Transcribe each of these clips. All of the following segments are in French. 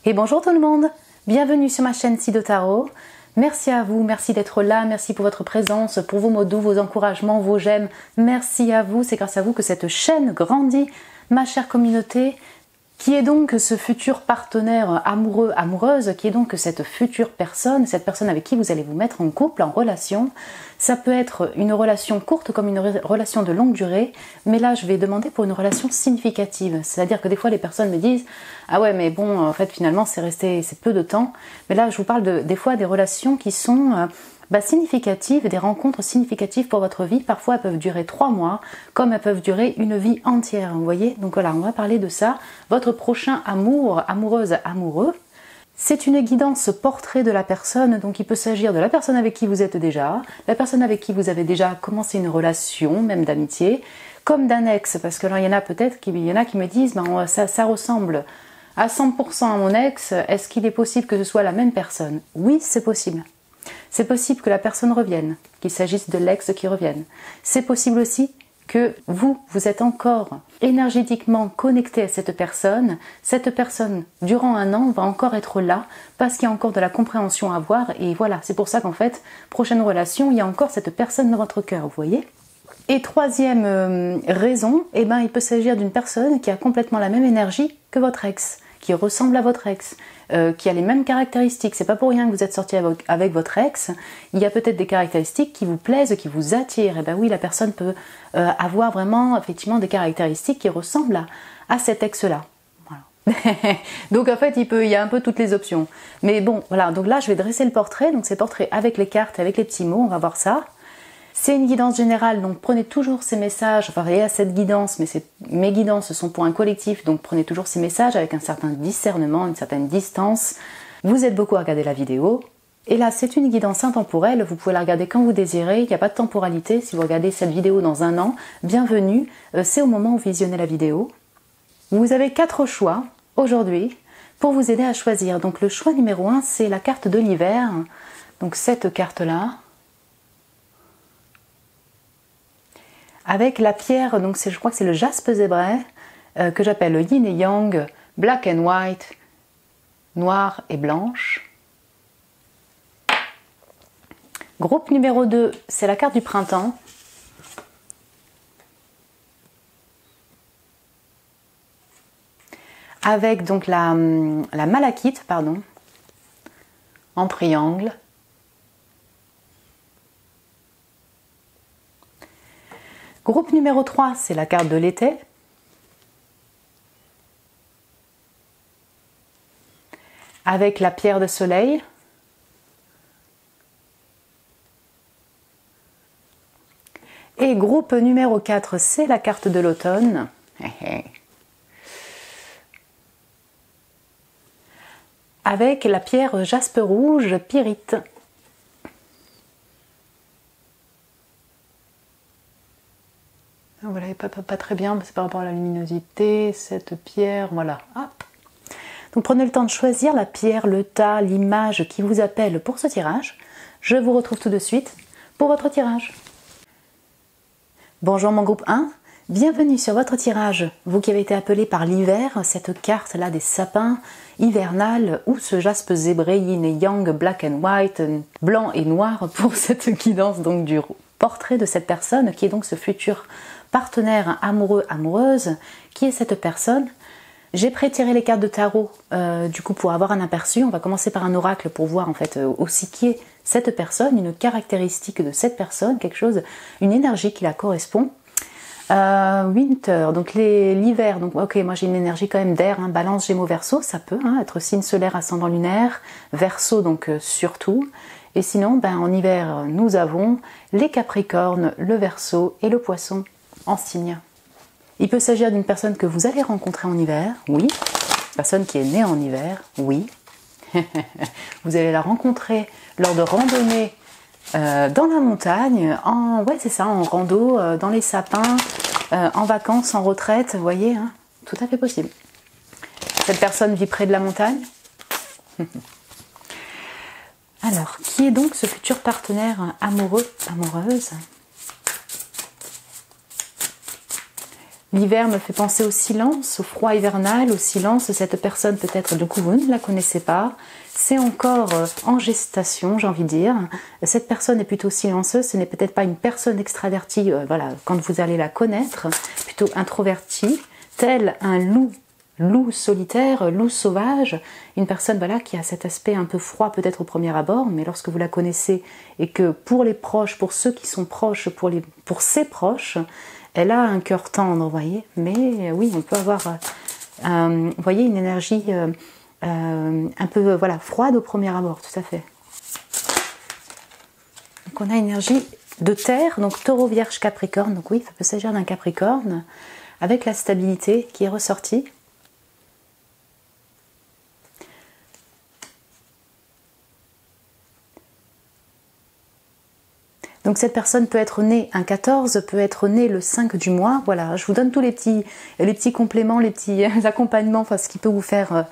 Et bonjour tout le monde, bienvenue sur ma chaîne Sido Tarot. Merci à vous, merci d'être là, merci pour votre présence, pour vos mots doux, vos encouragements, vos j'aime. Merci à vous, c'est grâce à vous que cette chaîne grandit, ma chère communauté. Qui est donc ce futur partenaire amoureux, amoureuse, qui est donc cette future personne, cette personne avec qui vous allez vous mettre en couple, en relation. Ça peut être une relation courte comme une relation de longue durée, mais là je vais demander pour une relation significative. C'est-à-dire que des fois les personnes me disent « Ah ouais mais bon en fait finalement c'est peu de temps ». Mais là je vous parle des fois des relations qui sont significatives, des rencontres significatives pour votre vie. Parfois elles peuvent durer 3 mois, comme elles peuvent durer une vie entière, vous voyez. Donc voilà, on va parler de ça. Votre prochain amour, amoureuse, amoureux. C'est une guidance portrait de la personne, donc il peut s'agir de la personne avec qui vous êtes déjà, la personne avec qui vous avez déjà commencé une relation, même d'amitié, comme d'un ex, parce que là il y en a peut-être qui me disent ça ressemble à 100% à mon ex, est-ce qu'il est possible que ce soit la même personne? Oui, c'est possible. C'est possible que la personne revienne, qu'il s'agisse de l'ex qui revienne. C'est possible aussi que vous êtes encore énergétiquement connecté à cette personne, durant un an, va encore être là, parce qu'il y a encore de la compréhension à avoir, et voilà, c'est pour ça qu'en fait, prochaine relation, il y a encore cette personne dans votre cœur, vous voyez. Et troisième raison, il peut s'agir d'une personne qui a complètement la même énergie que votre ex, qui ressemble à votre ex, qui a les mêmes caractéristiques. C'est pas pour rien que vous êtes sorti avec votre ex. Il y a peut-être des caractéristiques qui vous plaisent, qui vous attirent. Et ben oui, la personne peut avoir vraiment effectivement des caractéristiques qui ressemblent à cet ex-là. Voilà. Donc en fait, il y a un peu toutes les options. Mais bon, voilà. Donc là, je vais dresser le portrait. Donc c'est portrait avec les cartes, avec les petits mots. On va voir ça. C'est une guidance générale, donc prenez toujours ces messages, enfin il y a cette guidance, mais mes guidances sont pour un collectif, donc prenez toujours ces messages avec un certain discernement, une certaine distance. Vous êtes beaucoup à regarder la vidéo. Et là, c'est une guidance intemporelle, vous pouvez la regarder quand vous désirez, il n'y a pas de temporalité. Si vous regardez cette vidéo dans un an, bienvenue, c'est au moment où vous visionnez la vidéo. Vous avez 4 choix aujourd'hui pour vous aider à choisir. Donc le choix numéro 1, c'est la carte de l'hiver, donc cette carte-là. Avec la pierre, donc je crois que c'est le jaspe zébré, que j'appelle le yin et yang, black and white, noir et blanche. Groupe numéro 2, c'est la carte du printemps. Avec donc la malachite, pardon, en triangle. Groupe numéro 3, c'est la carte de l'été. Avec la pierre de soleil. Et groupe numéro 4, c'est la carte de l'automne. Avec la pierre jaspe rouge pyrite. Vous ne voyez pas très bien, c'est par rapport à la luminosité, cette pierre, voilà. Hop. Donc prenez le temps de choisir la pierre, le tas, l'image qui vous appelle pour ce tirage. Je vous retrouve tout de suite pour votre tirage. Bonjour mon groupe 1, bienvenue sur votre tirage. Vous qui avez été appelé par l'hiver, cette carte-là des sapins hivernales ou ce jaspe zébré, yin et yang, black and white, blanc et noir pour cette guidance donc du portrait de cette personne qui est donc ce futur partenaire amoureux, amoureuse, qui est cette personne. J'ai pré-tiré les cartes de tarot du coup pour avoir un aperçu. On va commencer par un oracle pour voir en fait aussi qui est cette personne, une caractéristique de cette personne, quelque chose, une énergie qui la correspond. Winter, donc l'hiver, donc ok, moi j'ai une énergie quand même d'air, hein, Balance, Gémeaux, Verseau, ça peut être signe solaire, ascendant lunaire, Verseau donc surtout. Et sinon, en hiver, nous avons les Capricornes, le Verseau et le Poisson en signe. Il peut s'agir d'une personne que vous allez rencontrer en hiver, oui. Personne qui est née en hiver, oui. Vous allez la rencontrer lors de randonnées dans la montagne, en rando, dans les sapins, en vacances, en retraite, vous voyez, hein, tout à fait possible. Cette personne vit près de la montagne. Alors, qui est donc ce futur partenaire amoureux, amoureuse? L'hiver me fait penser au silence, au froid hivernal, au silence. Cette personne peut-être, du coup, vous ne la connaissez pas. C'est encore en gestation, j'ai envie de dire. Cette personne est plutôt silencieuse. Ce n'est peut-être pas une personne extravertie, voilà, quand vous allez la connaître. Plutôt introvertie, tel un loup solitaire, loup sauvage, une personne voilà, qui a cet aspect un peu froid peut-être au premier abord, mais lorsque vous la connaissez et que pour les proches, pour ceux qui sont proches, pour ses proches, elle a un cœur tendre, vous voyez. Mais oui, on peut avoir, vous voyez, une énergie un peu voilà, froide au premier abord, tout à fait. Donc on a une énergie de terre, donc taureau, vierge, capricorne, donc oui, ça peut s'agir d'un capricorne, avec la stabilité qui est ressortie. Donc cette personne peut être née un 14, peut être née le 5 du mois. Voilà, je vous donne tous les petits compléments, les petits accompagnements, enfin ce qui peut vous faire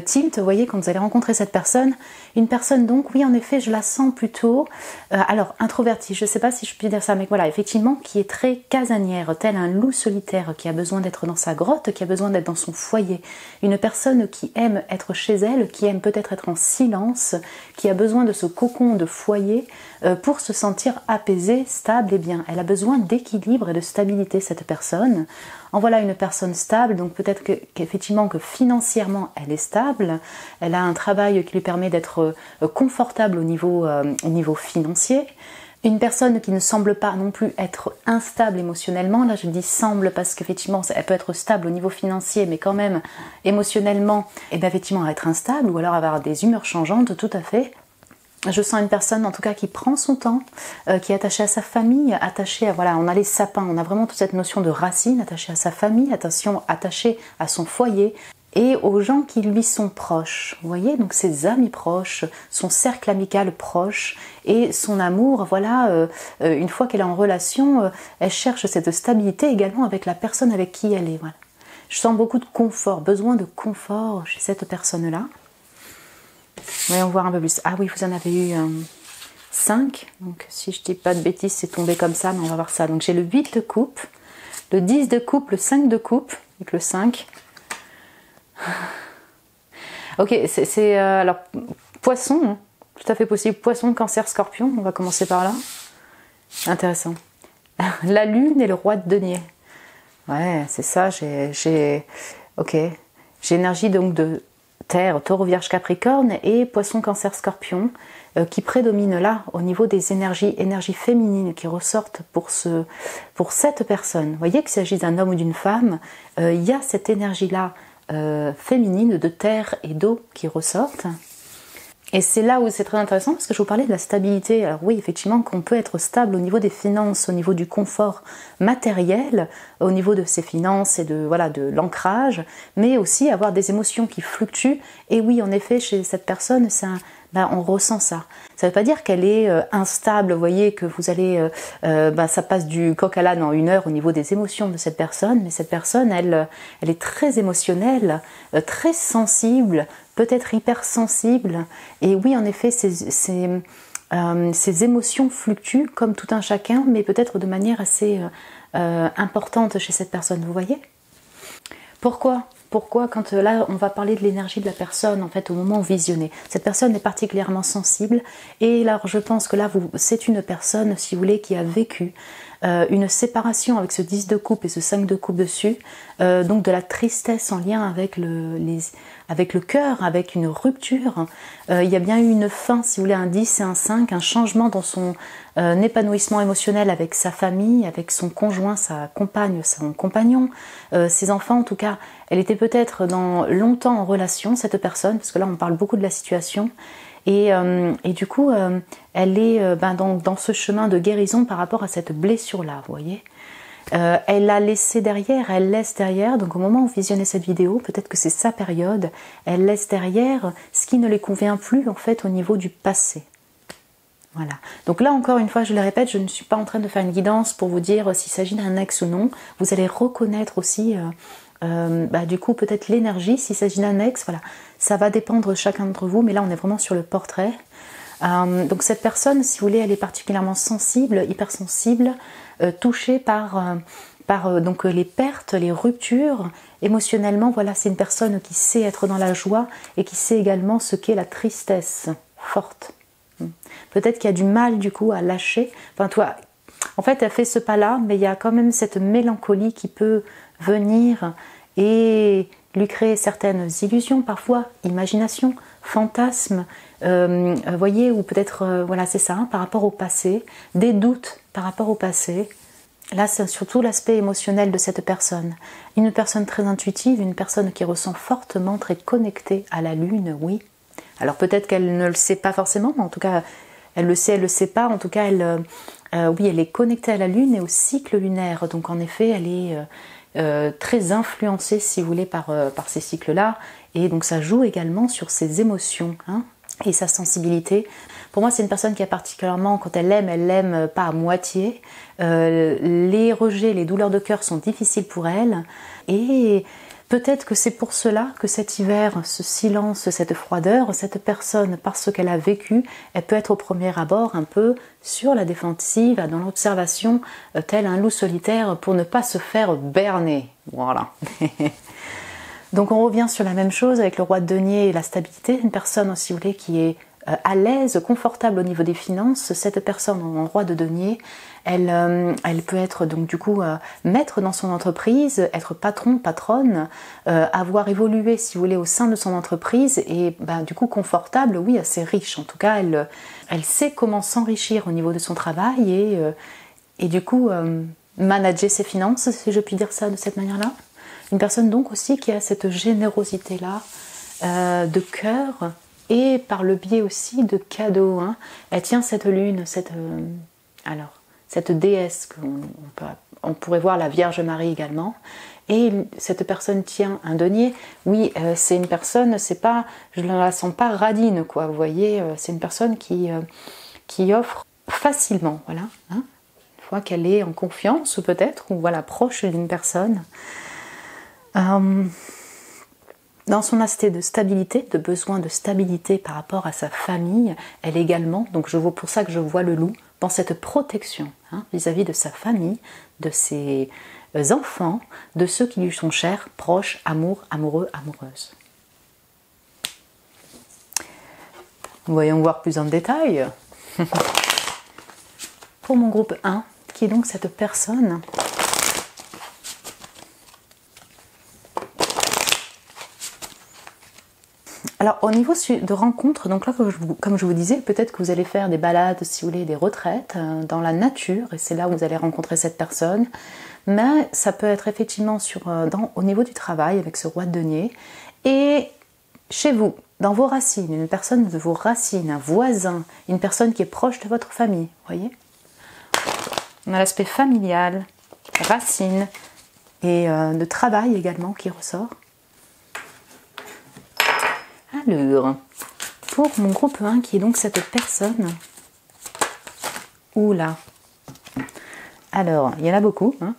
tilt, vous voyez, quand vous allez rencontrer cette personne. Une personne donc, oui en effet, je la sens plutôt, alors introvertie, je ne sais pas si je puis dire ça, mais voilà, effectivement, qui est très casanière, tel un loup solitaire qui a besoin d'être dans sa grotte, qui a besoin d'être dans son foyer. Une personne qui aime être chez elle, qui aime peut-être être en silence, qui a besoin de ce cocon de foyer pour se sentir apaisée, stable et bien. Elle a besoin d'équilibre et de stabilité, cette personne. En voilà une personne stable, donc peut-être qu'effectivement que financièrement elle est stable, elle a un travail qui lui permet d'être confortable au niveau financier. Une personne qui ne semble pas non plus être instable émotionnellement, là je dis semble parce qu'effectivement elle peut être stable au niveau financier, mais quand même émotionnellement, et bien effectivement être instable ou alors avoir des humeurs changeantes, tout à fait. Je sens une personne en tout cas qui prend son temps, qui est attachée à sa famille, attachée à, voilà, on a les sapins, on a vraiment toute cette notion de racine, attachée à sa famille, attachée à son foyer et aux gens qui lui sont proches. Vous voyez, donc ses amis proches, son cercle amical proche et son amour, voilà, une fois qu'elle est en relation, elle cherche cette stabilité également avec la personne avec qui elle est. Voilà. Je sens beaucoup de confort, besoin de confort chez cette personne-là. Voyons voir un peu plus. Ah oui, vous en avez eu 5. Donc si je dis pas de bêtises, c'est tombé comme ça, mais on va voir ça. Donc j'ai le 8 de coupe, le 10 de coupe, le 5 de coupe, avec le 5. Ok, c'est alors poisson, hein, tout à fait possible. Poisson, cancer, scorpion, on va commencer par là. Intéressant. La lune et le roi de denier. Ouais, c'est ça, ok. J'ai énergie donc de Terre, taureau, vierge, capricorne et poisson, cancer, scorpion qui prédominent là au niveau des énergies féminines qui ressortent pour cette personne. Vous voyez qu'il s'agit d'un homme ou d'une femme, il y a cette énergie-là féminine de terre et d'eau qui ressortent. Et c'est là où c'est très intéressant parce que je vous parlais de la stabilité. Alors oui, effectivement, qu'on peut être stable au niveau des finances, au niveau du confort matériel, au niveau de ses finances et de l'ancrage, mais aussi avoir des émotions qui fluctuent. Et oui, en effet, chez cette personne, on ressent ça. Ça ne veut pas dire qu'elle est instable, vous voyez, que vous allez, ça passe du coq à l'âne en 1 heure au niveau des émotions de cette personne, mais cette personne, elle est très émotionnelle, très sensible, peut-être hypersensible. Et oui, en effet, ces émotions fluctuent comme tout un chacun, mais peut-être de manière assez importante chez cette personne, vous voyez ? Pourquoi, quand là on va parler de l'énergie de la personne en fait au moment où visionner, cette personne est particulièrement sensible et là je pense que là c'est une personne, si vous voulez, qui a vécu une séparation avec ce 10 de coupe et ce 5 de coupe dessus, donc de la tristesse en lien avec le cœur, avec une rupture. Il y a bien eu une fin, si vous voulez, un 10 et un 5, un changement dans son épanouissement émotionnel avec sa famille, avec son conjoint, sa compagne, son compagnon, ses enfants en tout cas. Elle était peut-être longtemps en relation, cette personne, parce que là on parle beaucoup de la situation. Et du coup, elle est dans ce chemin de guérison par rapport à cette blessure-là, vous voyez. Elle laisse derrière, donc au moment où vous visionnez cette vidéo, peut-être que c'est sa période, elle laisse derrière ce qui ne lui convient plus en fait au niveau du passé. Voilà. Donc là encore une fois, je le répète, je ne suis pas en train de faire une guidance pour vous dire s'il s'agit d'un ex ou non. Vous allez reconnaître aussi du coup peut-être l'énergie, s'il s'agit d'un ex, voilà. Ça va dépendre de chacun d'entre vous, mais là on est vraiment sur le portrait. Donc cette personne, si vous voulez, elle est particulièrement sensible, hypersensible, touchée par par donc les pertes, les ruptures. Émotionnellement, voilà, c'est une personne qui sait être dans la joie et qui sait également ce qu'est la tristesse forte. Peut-être qu'il y a du mal du coup à lâcher. Enfin, toi, en fait, elle fait ce pas-là, mais il y a quand même cette mélancolie qui peut venir et lui créer certaines illusions, parfois, imagination, fantasmes, voyez, ou peut-être, voilà, c'est ça, hein, par rapport au passé, des doutes par rapport au passé. Là, c'est surtout l'aspect émotionnel de cette personne. Une personne très intuitive, une personne qui ressent fortement, très connectée à la lune, oui. Alors peut-être qu'elle ne le sait pas forcément, mais en tout cas, elle le sait, elle le sait pas. En tout cas, oui, elle est connectée à la lune et au cycle lunaire. Donc en effet, elle est très influencée, si vous voulez, par ces cycles-là. Et donc ça joue également sur ses émotions, hein, et sa sensibilité. Pour moi, c'est une personne qui a particulièrement, quand elle l'aime pas à moitié. Les rejets, les douleurs de cœur sont difficiles pour elle. Et peut-être que c'est pour cela que cet hiver, ce silence, cette froideur, cette personne, parce qu'elle a vécu, elle peut être au premier abord un peu sur la défensive, dans l'observation, tel un loup solitaire, pour ne pas se faire berner. Voilà. Donc on revient sur la même chose avec le roi de denier et la stabilité. Une personne, si vous voulez, qui est à l'aise, confortable au niveau des finances. Cette personne en roi de denier, elle peut être donc du coup maître dans son entreprise, être patron, patronne, avoir évolué, si vous voulez, au sein de son entreprise et du coup confortable, oui, assez riche. En tout cas, elle sait comment s'enrichir au niveau de son travail et du coup manager ses finances, si je puis dire ça de cette manière-là. Une personne donc aussi qui a cette générosité-là de cœur et par le biais aussi de cadeaux. Hein. Elle tient cette lune, cette déesse, on pourrait voir la Vierge Marie également. Et cette personne tient un denier. Oui, c'est une personne, je ne la sens pas radine, quoi. Vous voyez, c'est une personne qui offre facilement, voilà. Hein, une fois qu'elle est en confiance, ou peut-être, ou voilà, proche d'une personne. Dans son aspect de stabilité, de besoin de stabilité par rapport à sa famille, elle également, donc pour ça que je vois le loup, dans cette protection vis-à-vis de sa famille, de ses enfants, de ceux qui lui sont chers, proches, amoureux, amoureuses. Voyons voir plus en détail. Pour mon groupe 1, qui est donc cette personne Alors au niveau de rencontres, donc là comme je vous disais, peut-être que vous allez faire des balades, si vous voulez, des retraites dans la nature, et c'est là où vous allez rencontrer cette personne, mais ça peut être effectivement au niveau du travail avec ce roi de denier, et chez vous, dans vos racines, une personne de vos racines, un voisin, une personne qui est proche de votre famille, voyez. On a l'aspect familial, racines, et de travail également qui ressort. Alors, pour mon groupe 1, qui est donc cette personne, oula, alors, il y en a beaucoup, hein.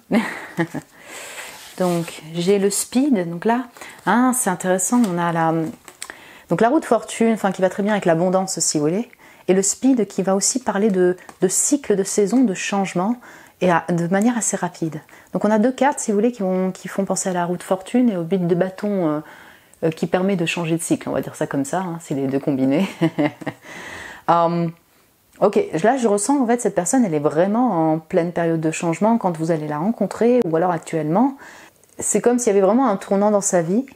Donc, j'ai le speed, donc là, hein, c'est intéressant, on a la roue de fortune, enfin, qui va très bien avec l'abondance, si vous voulez, et le speed qui va aussi parler de cycle, de saison, de changement, et de manière assez rapide. Donc, on a deux cartes, si vous voulez, qui font penser à la roue de fortune et au but de bâton, qui permet de changer de cycle, on va dire ça comme ça, hein, c'est les deux combinés. Ok, là je ressens en fait cette personne, elle est vraiment en pleine période de changement quand vous allez la rencontrer, ou alors actuellement. C'est comme s'il y avait vraiment un tournant dans sa vie.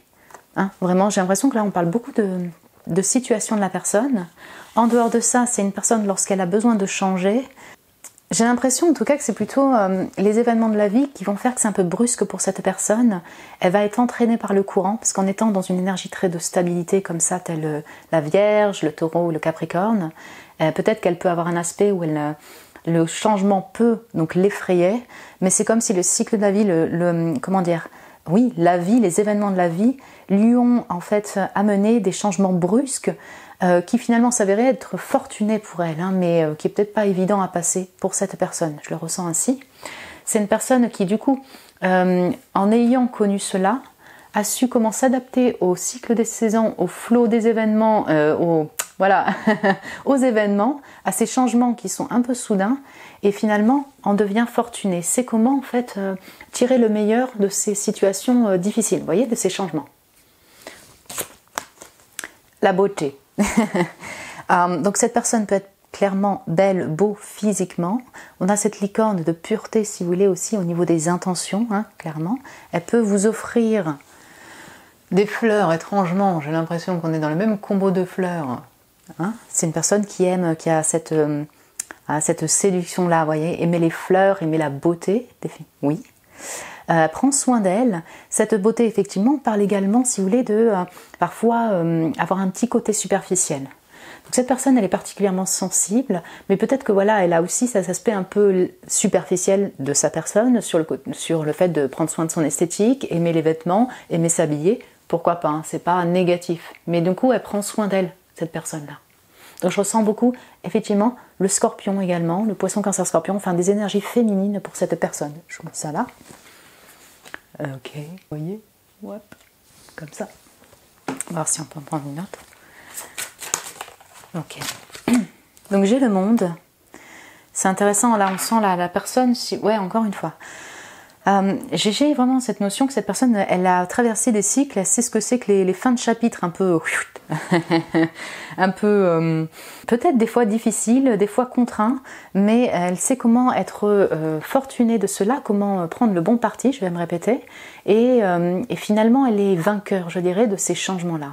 Hein, vraiment, j'ai l'impression que là on parle beaucoup de situation de la personne. En dehors de ça, c'est une personne lorsqu'elle a besoin de changer. J'ai l'impression en tout cas que c'est plutôt les événements de la vie qui vont faire que c'est un peu brusque pour cette personne. Elle va être entraînée par le courant, parce qu'en étant dans une énergie très de stabilité comme ça, telle la Vierge, le Taureau ou le Capricorne, peut-être qu'elle peut avoir un aspect où le changement peut donc l'effrayer, mais c'est comme si le cycle de la vie, comment dire, oui, la vie, les événements de la vie lui ont en fait amené des changements brusques qui finalement s'avéraient être fortunés pour elle, hein, mais qui est peut-être pas évident à passer pour cette personne. Je le ressens ainsi. C'est une personne qui du coup, en ayant connu cela, a su comment s'adapter au cycle des saisons, au flot des événements, voilà, aux événements, à ces changements qui sont un peu soudains, et finalement on devient fortuné. C'est comment en fait tirer le meilleur de ces situations difficiles, vous voyez, de ces changements. La beauté. Donc cette personne peut être clairement belle, beau physiquement. On a cette licorne de pureté, si vous voulez, aussi au niveau des intentions, hein, clairement. Elle peut vous offrir des fleurs, étrangement. J'ai l'impression qu'on est dans le même combo de fleurs. Hein. C'est une personne qui aime, qui a cette séduction-là, vous voyez, aimer les fleurs, aimer la beauté, oui. Prend soin d'elle. Cette beauté, effectivement, parle également, si vous voulez, de parfois avoir un petit côté superficiel. Donc cette personne, elle est particulièrement sensible, mais peut-être que voilà, elle a aussi cet aspect un peu superficiel de sa personne, sur le fait de prendre soin de son esthétique, aimer les vêtements, aimer s'habiller. Pourquoi pas, hein, c'est pas négatif. Mais du coup, elle prend soin d'elle, cette personne-là. Donc je ressens beaucoup, effectivement, le scorpion également, le poisson, cancer, scorpion, enfin des énergies féminines pour cette personne. Je vous mets ça là. Ok, vous voyez, hop, comme ça. On va voir si on peut en prendre une autre. Ok. Donc j'ai le monde. C'est intéressant, là on sent la personne, ouais, encore une fois. J'ai vraiment cette notion que cette personne, elle a traversé des cycles, elle sait ce que c'est que les fins de chapitre un peu... un peu... peut-être des fois difficiles, des fois contraints, mais elle sait comment être fortunée de cela, comment prendre le bon parti, je vais me répéter, et finalement elle est vainqueur, je dirais, de ces changements-là.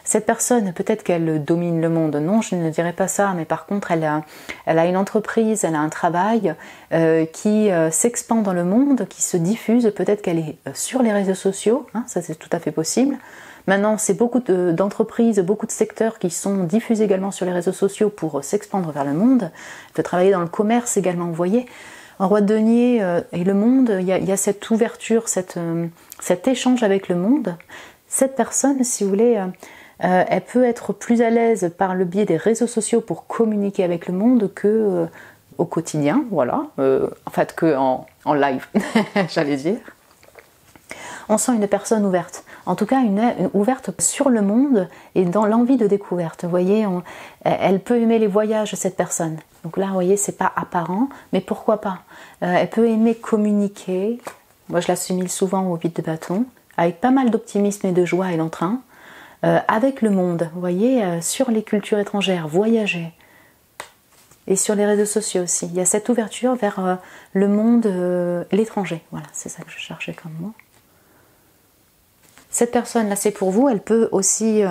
Cette personne, peut-être qu'elle domine le monde. Non, je ne dirais pas ça, mais par contre, elle a une entreprise, elle a un travail qui s'expand dans le monde, qui se diffuse. Peut-être qu'elle est sur les réseaux sociaux, hein, ça c'est tout à fait possible. Maintenant, c'est beaucoup d'entreprises, beaucoup de secteurs qui sont diffusés également sur les réseaux sociaux pour s'expandre vers le monde. Elle peut travailler dans le commerce également, vous voyez. En roi de denier et le monde, il y a cette ouverture, cet échange avec le monde. Cette personne, si vous voulez... elle peut être plus à l'aise par le biais des réseaux sociaux pour communiquer avec le monde que au quotidien, voilà, en fait que en live, j'allais dire. On sent une personne ouverte, en tout cas une ouverte sur le monde et dans l'envie de découverte. Vous voyez, elle peut aimer les voyages, cette personne. Donc là, vous voyez, c'est pas apparent, mais pourquoi pas. Elle peut aimer communiquer. Moi, je l'assimile souvent au vide de bâton, avec pas mal d'optimisme et de joie et d'entrain. Avec le monde, vous voyez, sur les cultures étrangères, voyager. Et sur les réseaux sociaux aussi. Il y a cette ouverture vers le monde, l'étranger. Voilà, c'est ça que je cherchais comme mot. Cette personne-là, c'est pour vous. Elle peut aussi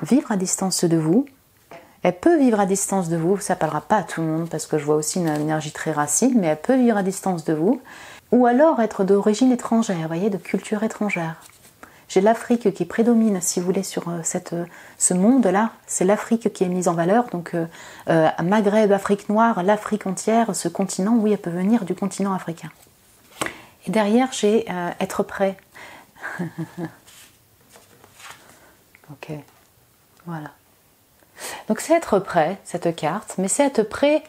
vivre à distance de vous. Elle peut vivre à distance de vous. Ça ne parlera pas à tout le monde parce que je vois aussi une énergie très racine, mais elle peut vivre à distance de vous. Ou alors être d'origine étrangère, vous voyez, de culture étrangère. J'ai l'Afrique qui prédomine, si vous voulez, sur ce monde-là. C'est l'Afrique qui est mise en valeur. Donc, Maghreb, Afrique noire, l'Afrique entière, ce continent, oui, elle peut venir du continent africain. Et derrière, j'ai être prêt. Ok, voilà. Donc, c'est être prêt, cette carte, mais c'est être prêt,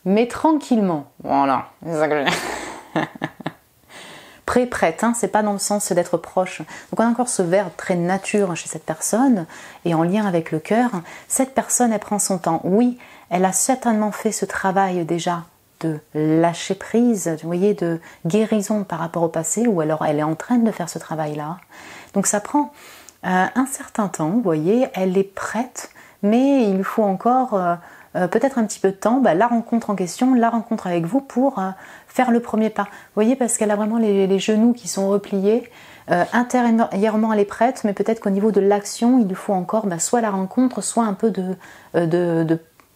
mais tranquillement. Voilà, c'est ça que je... Prête, hein, c'est pas dans le sens d'être proche. Donc on a encore ce verbe très nature chez cette personne et en lien avec le cœur. Cette personne, elle prend son temps. Oui, elle a certainement fait ce travail déjà de lâcher prise, vous voyez, de guérison par rapport au passé, ou alors elle est en train de faire ce travail-là. Donc ça prend un certain temps, vous voyez, elle est prête, mais il faut encore peut-être un petit peu de temps, la rencontre en question, la rencontre avec vous pour faire le premier pas. Vous voyez, parce qu'elle a vraiment les genoux qui sont repliés, intérieurement elle est prête, mais peut-être qu'au niveau de l'action, il lui faut encore soit la rencontre, soit un peu de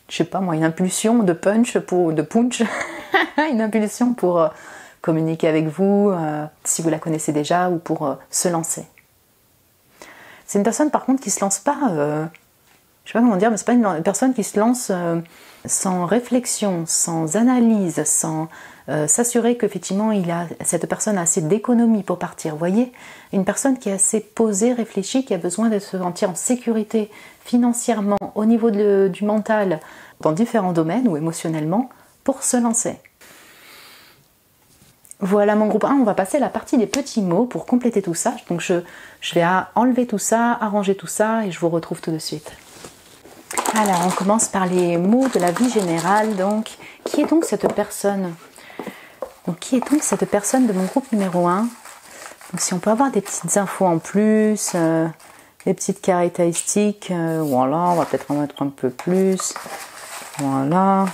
je sais pas moi, une impulsion de punch, une impulsion pour communiquer avec vous, si vous la connaissez déjà, ou pour se lancer. C'est une personne par contre qui se lance pas... je sais pas comment dire, mais c'est pas une personne qui se lance sans réflexion, sans analyse, sans s'assurer qu'effectivement cette personne a assez d'économie pour partir. Vous voyez, une personne qui est assez posée, réfléchie, qui a besoin de se sentir en sécurité financièrement, au niveau du mental, dans différents domaines ou émotionnellement, pour se lancer. Voilà mon groupe 1, on va passer à la partie des petits mots pour compléter tout ça. Donc je vais enlever tout ça, arranger tout ça et je vous retrouve tout de suite. Alors, on commence par les mots de la vie générale. Donc, qui est donc cette personne? Donc, qui est donc cette personne de mon groupe numéro 1? Donc, si on peut avoir des petites infos en plus, des petites caractéristiques, voilà, on va peut-être en mettre un peu plus. Voilà.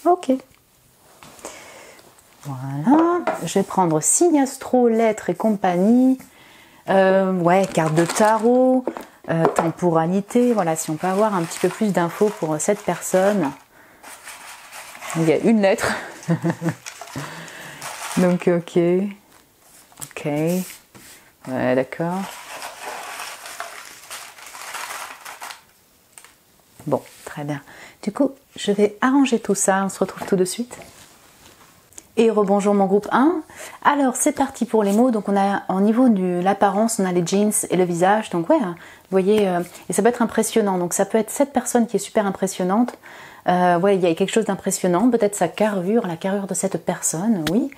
Ok. Voilà. Je vais prendre signe astro, lettres et compagnie. Ouais, carte de tarot, temporalité. Voilà, si on peut avoir un petit peu plus d'infos pour cette personne. Il y a une lettre. Donc, ok. Ok. Ouais, d'accord. Bon, très bien. Du coup, je vais arranger tout ça. On se retrouve tout de suite. Et rebonjour mon groupe 1. Alors, c'est parti pour les mots. Donc, on a, au niveau de l'apparence, on a les jeans et le visage. Donc, ouais, vous voyez, et ça peut être impressionnant. Donc, ça peut être cette personne qui est super impressionnante. Ouais, il y a quelque chose d'impressionnant. Peut-être sa carrure, la carrure de cette personne, oui.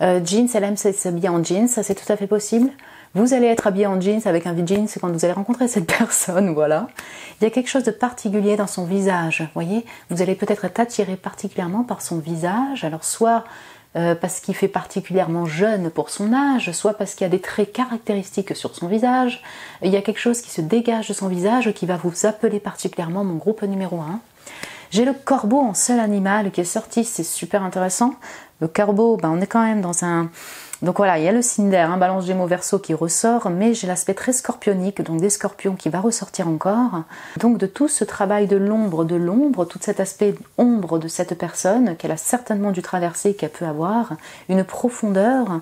Jeans, elle aime s'habiller en jeans, ça c'est tout à fait possible. Vous allez être habillé en jeans avec un jeans quand vous allez rencontrer cette personne, voilà. Il y a quelque chose de particulier dans son visage, vous voyez. Vous allez peut-être être attiré particulièrement par son visage. Alors, soit parce qu'il fait particulièrement jeune pour son âge, soit parce qu'il y a des traits caractéristiques sur son visage. Il y a quelque chose qui se dégage de son visage qui va vous appeler particulièrement mon groupe numéro 1. J'ai le corbeau en seul animal qui est sorti, c'est super intéressant. Le corbeau, ben on est quand même dans un... Donc voilà, il y a le signe d'air, balance Gémeaux Verseau qui ressort, mais j'ai l'aspect très scorpionique, donc des scorpions qui va ressortir encore. Donc de tout ce travail de l'ombre, tout cet aspect ombre de cette personne, qu'elle a certainement dû traverser, qu'elle peut avoir, une profondeur,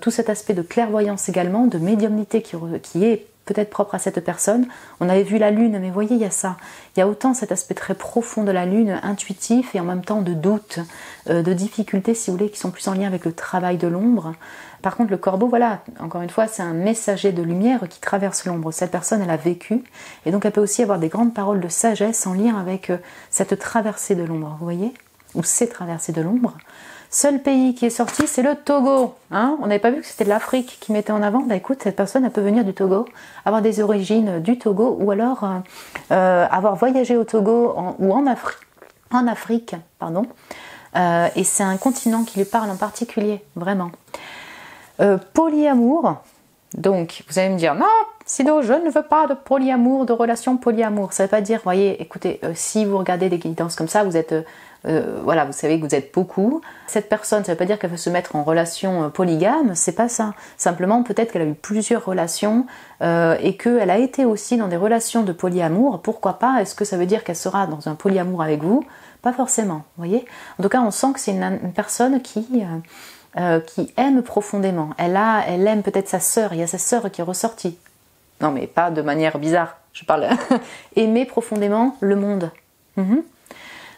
tout cet aspect de clairvoyance également, de médiumnité qui est peut-être propre à cette personne. On avait vu la lune, mais vous voyez, il y a ça. Il y a autant cet aspect très profond de la lune, intuitif et en même temps de doute, de difficultés, si vous voulez, qui sont plus en lien avec le travail de l'ombre. Par contre, le corbeau, voilà, encore une fois, c'est un messager de lumière qui traverse l'ombre. Cette personne, elle a vécu, et donc elle peut aussi avoir des grandes paroles de sagesse en lien avec cette traversée de l'ombre, vous voyez, ou ces traversées de l'ombre. Seul pays qui est sorti, c'est le Togo. Hein, on n'avait pas vu que c'était l'Afrique qui mettait en avant. Bah écoute, cette personne, elle peut venir du Togo, avoir des origines du Togo, ou alors avoir voyagé au Togo ou en Afrique, pardon. Et c'est un continent qui lui parle en particulier, vraiment. Polyamour. Donc, vous allez me dire, non, Sido, je ne veux pas de polyamour, de relation polyamour. Ça ne veut pas dire, voyez, écoutez, si vous regardez des guidances comme ça, vous êtes... voilà, vous savez que vous êtes beaucoup. Cette personne, ça ne veut pas dire qu'elle veut se mettre en relation polygame, c'est pas ça. Simplement, peut-être qu'elle a eu plusieurs relations et qu'elle a été aussi dans des relations de polyamour. Pourquoi pas? Est-ce que ça veut dire qu'elle sera dans un polyamour avec vous? Pas forcément, vous voyez. En tout cas, on sent que c'est une personne qui aime profondément. Elle aime peut-être sa sœur. Il y a sa sœur qui est ressortie. Non, mais pas de manière bizarre. Je parle aimer profondément le monde.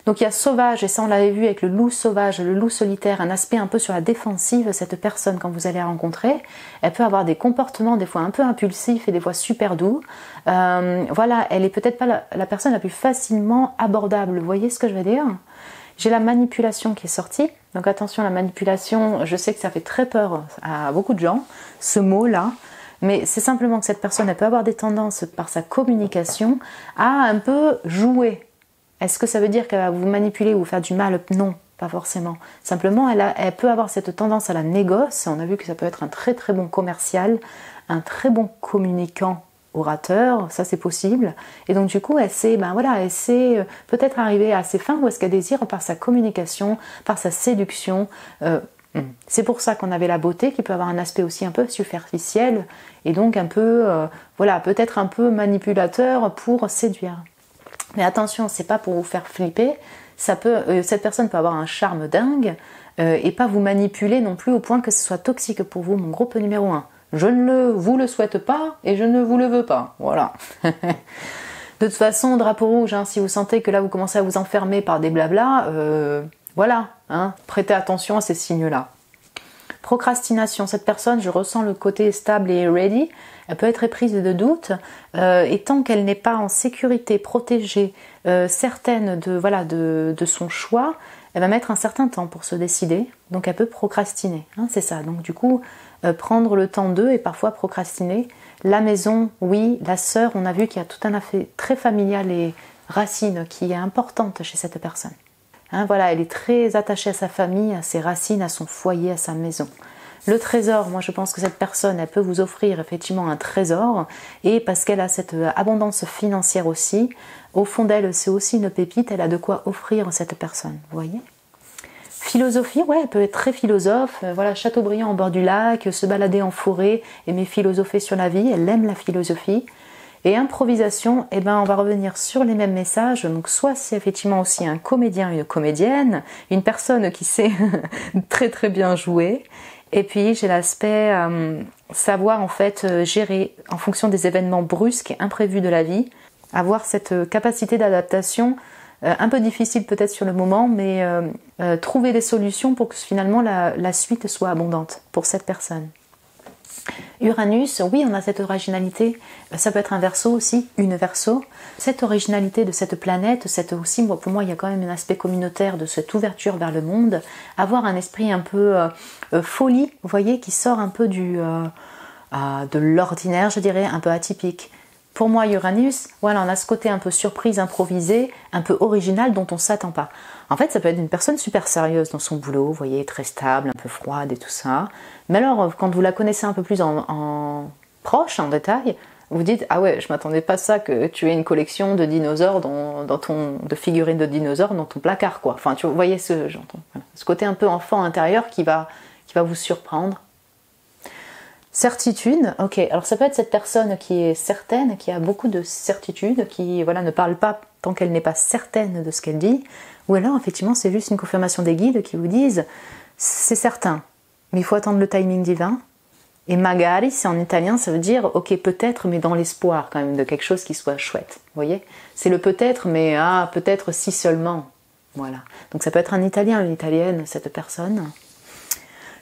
Donc il y a sauvage, et ça on l'avait vu avec le loup sauvage, le loup solitaire, un aspect un peu sur la défensive. Cette personne, quand vous allez la rencontrer, elle peut avoir des comportements des fois un peu impulsifs et des fois super doux. Voilà, elle est peut-être pas la personne la plus facilement abordable, vous voyez ce que je veux dire? J'ai la manipulation qui est sortie, donc attention, la manipulation, je sais que ça fait très peur à beaucoup de gens, ce mot-là. Mais c'est simplement que cette personne, elle peut avoir des tendances par sa communication à un peu jouer. Est-ce que ça veut dire qu'elle va vous manipuler ou vous faire du mal? Non, pas forcément. Simplement, elle peut avoir cette tendance à la négoce. On a vu que ça peut être un très très bon commercial, un très bon communicant, orateur, ça c'est possible. Et donc du coup, elle sait peut-être arriver à ses fins où est-ce qu'elle désire par sa communication, par sa séduction. C'est pour ça qu'on avait la beauté qui peut avoir un aspect aussi un peu superficiel et donc un peu, peut-être un peu manipulateur pour séduire. Mais attention, c'est pas pour vous faire flipper. Cette personne peut avoir un charme dingue et pas vous manipuler non plus au point que ce soit toxique pour vous, mon groupe numéro 1. Je ne vous le souhaite pas et je ne vous le veux pas. Voilà. De toute façon, drapeau rouge, si vous sentez que là vous commencez à vous enfermer par des blabla, prêtez attention à ces signes-là. Procrastination, cette personne, je ressens le côté stable et ready, elle peut être éprise de doute, et tant qu'elle n'est pas en sécurité, protégée, certaine de son choix, elle va mettre un certain temps pour se décider, donc elle peut procrastiner, c'est ça. Donc du coup, prendre le temps d'eux et parfois procrastiner. La maison, oui. La sœur, on a vu qu'il y a tout un aspect très familial et racine qui est importante chez cette personne. Hein, voilà, elle est très attachée à sa famille, à ses racines, à son foyer, à sa maison. Le trésor, moi je pense que cette personne, elle peut vous offrir effectivement un trésor, et parce qu'elle a cette abondance financière aussi, au fond d'elle c'est aussi une pépite, elle a de quoi offrir à cette personne, vous voyez. Philosophie, ouais, elle peut être très philosophe, voilà, Châteaubriand au bord du lac, se balader en forêt, aimer philosopher sur la vie, elle aime la philosophie. Et improvisation, eh ben, on va revenir sur les mêmes messages, donc soit c'est effectivement aussi un comédien, une comédienne, une personne qui sait très très bien jouer. Et puis j'ai l'aspect savoir en fait gérer en fonction des événements brusques et imprévus de la vie, avoir cette capacité d'adaptation un peu difficile peut-être sur le moment, mais trouver des solutions pour que finalement la suite soit abondante pour cette personne. Uranus, oui, on a cette originalité, ça peut être un Verseau aussi, une Verseau. Cette originalité de cette planète, cette aussi, pour moi, il y a quand même un aspect communautaire de cette ouverture vers le monde, avoir un esprit un peu folie, vous voyez, qui sort un peu de l'ordinaire, je dirais, un peu atypique. Pour moi, Uranus, voilà, on a ce côté un peu surprise, improvisé, un peu original dont on ne s'attend pas. En fait, ça peut être une personne super sérieuse dans son boulot, vous voyez, très stable, un peu froide et tout ça. Mais alors, quand vous la connaissez un peu plus en proche, en détail, vous dites, ah ouais, je m'attendais pas à ça, que tu aies une collection de dinosaures, de figurines de dinosaures dans ton placard, quoi. Enfin, vous voyez ce côté un peu enfant intérieur qui va vous surprendre. Certitude, ok, alors ça peut être cette personne qui est certaine, qui a beaucoup de certitude, qui voilà, ne parle pas tant qu'elle n'est pas certaine de ce qu'elle dit, ou alors effectivement c'est juste une confirmation des guides qui vous disent c'est certain, mais il faut attendre le timing divin, et magari, c'est en italien, ça veut dire ok peut-être, mais dans l'espoir quand même de quelque chose qui soit chouette, vous voyez, c'est le peut-être, mais ah peut-être si seulement, voilà, donc ça peut être un italien, une italienne, cette personne.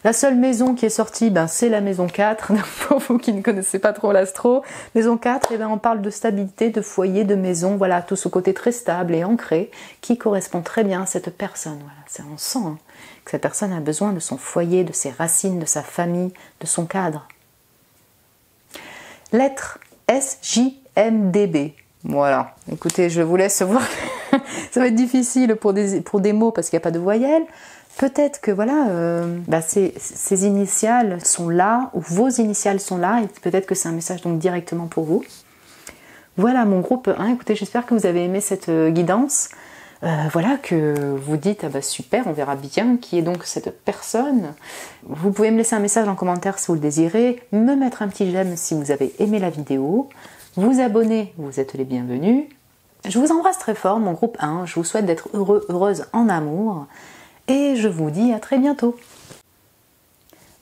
La seule maison qui est sortie, c'est la maison 4, pour vous qui ne connaissez pas trop l'astro. Maison 4, on parle de stabilité, de foyer, de maison, voilà, tout ce côté très stable et ancré qui correspond très bien à cette personne. Voilà, on sent que cette personne a besoin de son foyer, de ses racines, de sa famille, de son cadre. Lettre SJMDB. Voilà, écoutez, je vous laisse voir. Ça va être difficile pour des mots parce qu'il n'y a pas de voyelles. Peut-être que voilà, ces initiales sont là, ou vos initiales sont là, et peut-être que c'est un message donc directement pour vous. Voilà mon groupe 1, écoutez, j'espère que vous avez aimé cette guidance. Voilà, que vous dites, super, on verra bien qui est donc cette personne. Vous pouvez me laisser un message en commentaire si vous le désirez, me mettre un petit j'aime si vous avez aimé la vidéo, vous abonner, vous êtes les bienvenus. Je vous embrasse très fort, mon groupe 1, je vous souhaite d'être heureux, heureuse en amour. Et je vous dis à très bientôt.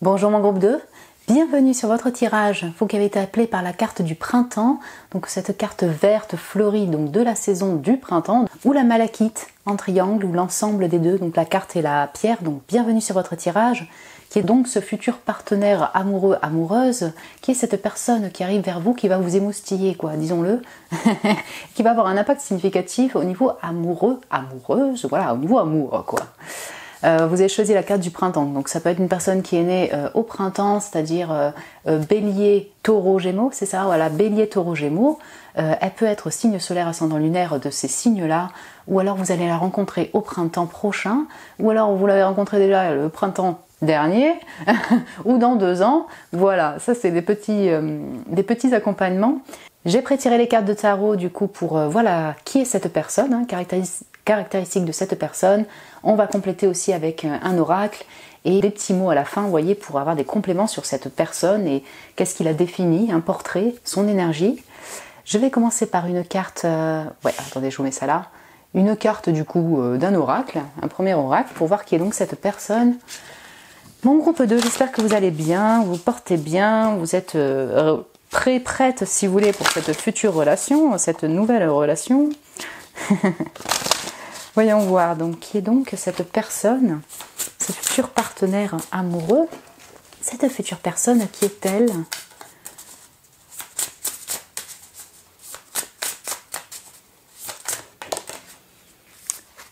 Bonjour mon groupe 2, bienvenue sur votre tirage, vous qui avez été appelé par la carte du printemps, donc cette carte verte fleurie donc de la saison du printemps, ou la malachite en triangle, ou l'ensemble des deux, donc la carte et la pierre, donc bienvenue sur votre tirage, qui est donc ce futur partenaire amoureux, amoureuse, qui est cette personne qui arrive vers vous, qui va vous émoustiller, quoi, disons-le, qui va avoir un impact significatif au niveau amoureux, amoureuse, voilà, au niveau amour, quoi. Vous avez choisi la carte du printemps, donc ça peut être une personne qui est née au printemps, c'est-à-dire bélier, taureau, gémeaux, c'est ça, voilà, bélier, taureau, gémeaux. Elle peut être signe solaire, ascendant lunaire de ces signes-là, ou alors vous allez la rencontrer au printemps prochain, ou alors vous l'avez rencontrée déjà le printemps dernier, ou dans 2 ans, voilà, ça c'est des petits accompagnements. J'ai prétiré les cartes de tarot du coup pour voilà qui est cette personne, caractéristiques de cette personne. On va compléter aussi avec un oracle et des petits mots à la fin, vous voyez, pour avoir des compléments sur cette personne et qu'est-ce qu'il a défini, un portrait, son énergie. Je vais commencer par une carte, attendez, je vous mets ça là, une carte du coup d'un oracle, un premier oracle, pour voir qui est donc cette personne. Mon groupe 2, j'espère que vous allez bien, vous portez bien, vous êtes prête si vous voulez pour cette future relation, cette nouvelle relation. Voyons voir, donc qui est donc cette personne, ce futur partenaire amoureux, cette future personne, qui est-elle?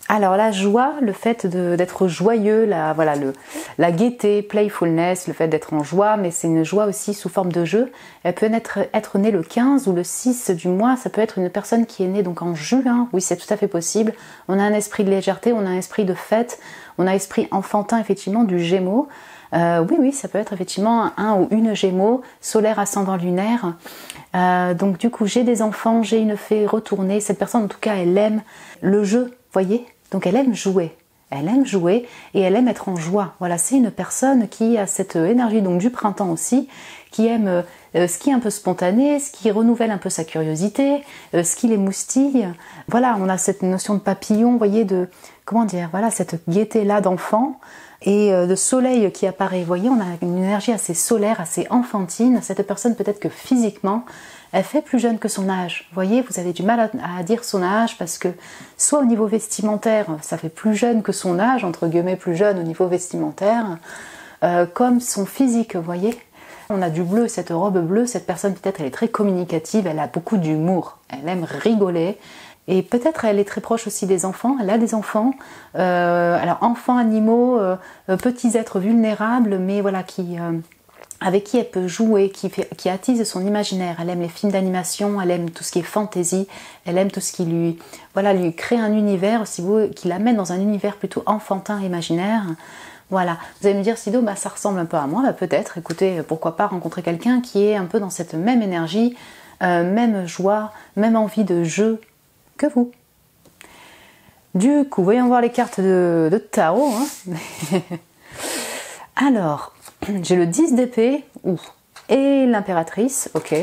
Alors la joie, le fait d'être joyeux, la gaieté, playfulness, le fait d'être en joie, mais c'est une joie aussi sous forme de jeu. Elle peut être née le 15 ou le 6 du mois, ça peut être une personne qui est née donc en juin, oui c'est tout à fait possible. On a un esprit de légèreté, on a un esprit de fête, on a un esprit enfantin effectivement du Gémeaux. Oui, ça peut être effectivement un ou une Gémeaux, solaire, ascendant, lunaire. Donc du coup j'ai des enfants, j'ai une fée retournée, cette personne en tout cas elle aime le jeu, voyez, donc elle aime jouer et elle aime être en joie. Voilà, c'est une personne qui a cette énergie donc du printemps aussi, qui aime ce qui est un peu spontané, ce qui renouvelle un peu sa curiosité, ce qui l'émoustille. Voilà, on a cette notion de papillon, vous voyez, de, comment dire, voilà, cette gaieté-là d'enfant et de soleil qui apparaît. Vous voyez, on a une énergie assez solaire, assez enfantine. Cette personne, peut-être que physiquement, elle fait plus jeune que son âge. Vous voyez, vous avez du mal à dire son âge parce que soit au niveau vestimentaire, ça fait plus jeune que son âge, entre guillemets plus jeune au niveau vestimentaire, comme son physique, vous voyez. On a du bleu, cette robe bleue, cette personne peut-être elle est très communicative, elle a beaucoup d'humour, elle aime rigoler. Et peut-être elle est très proche aussi des enfants, elle a des enfants, alors enfants, animaux, petits êtres vulnérables, mais voilà, avec qui elle peut jouer, qui attise son imaginaire. Elle aime les films d'animation, elle aime tout ce qui est fantaisie, elle aime tout ce qui lui crée un univers, si vous, qui l'amène dans un univers plutôt enfantin, imaginaire. Voilà, vous allez me dire, Sido, ça ressemble un peu à moi, peut-être, écoutez, pourquoi pas rencontrer quelqu'un qui est un peu dans cette même énergie, même joie, même envie de jeu que vous. Du coup, voyons voir les cartes de tarot. Alors, j'ai le 10 d'épée et l'impératrice, ok.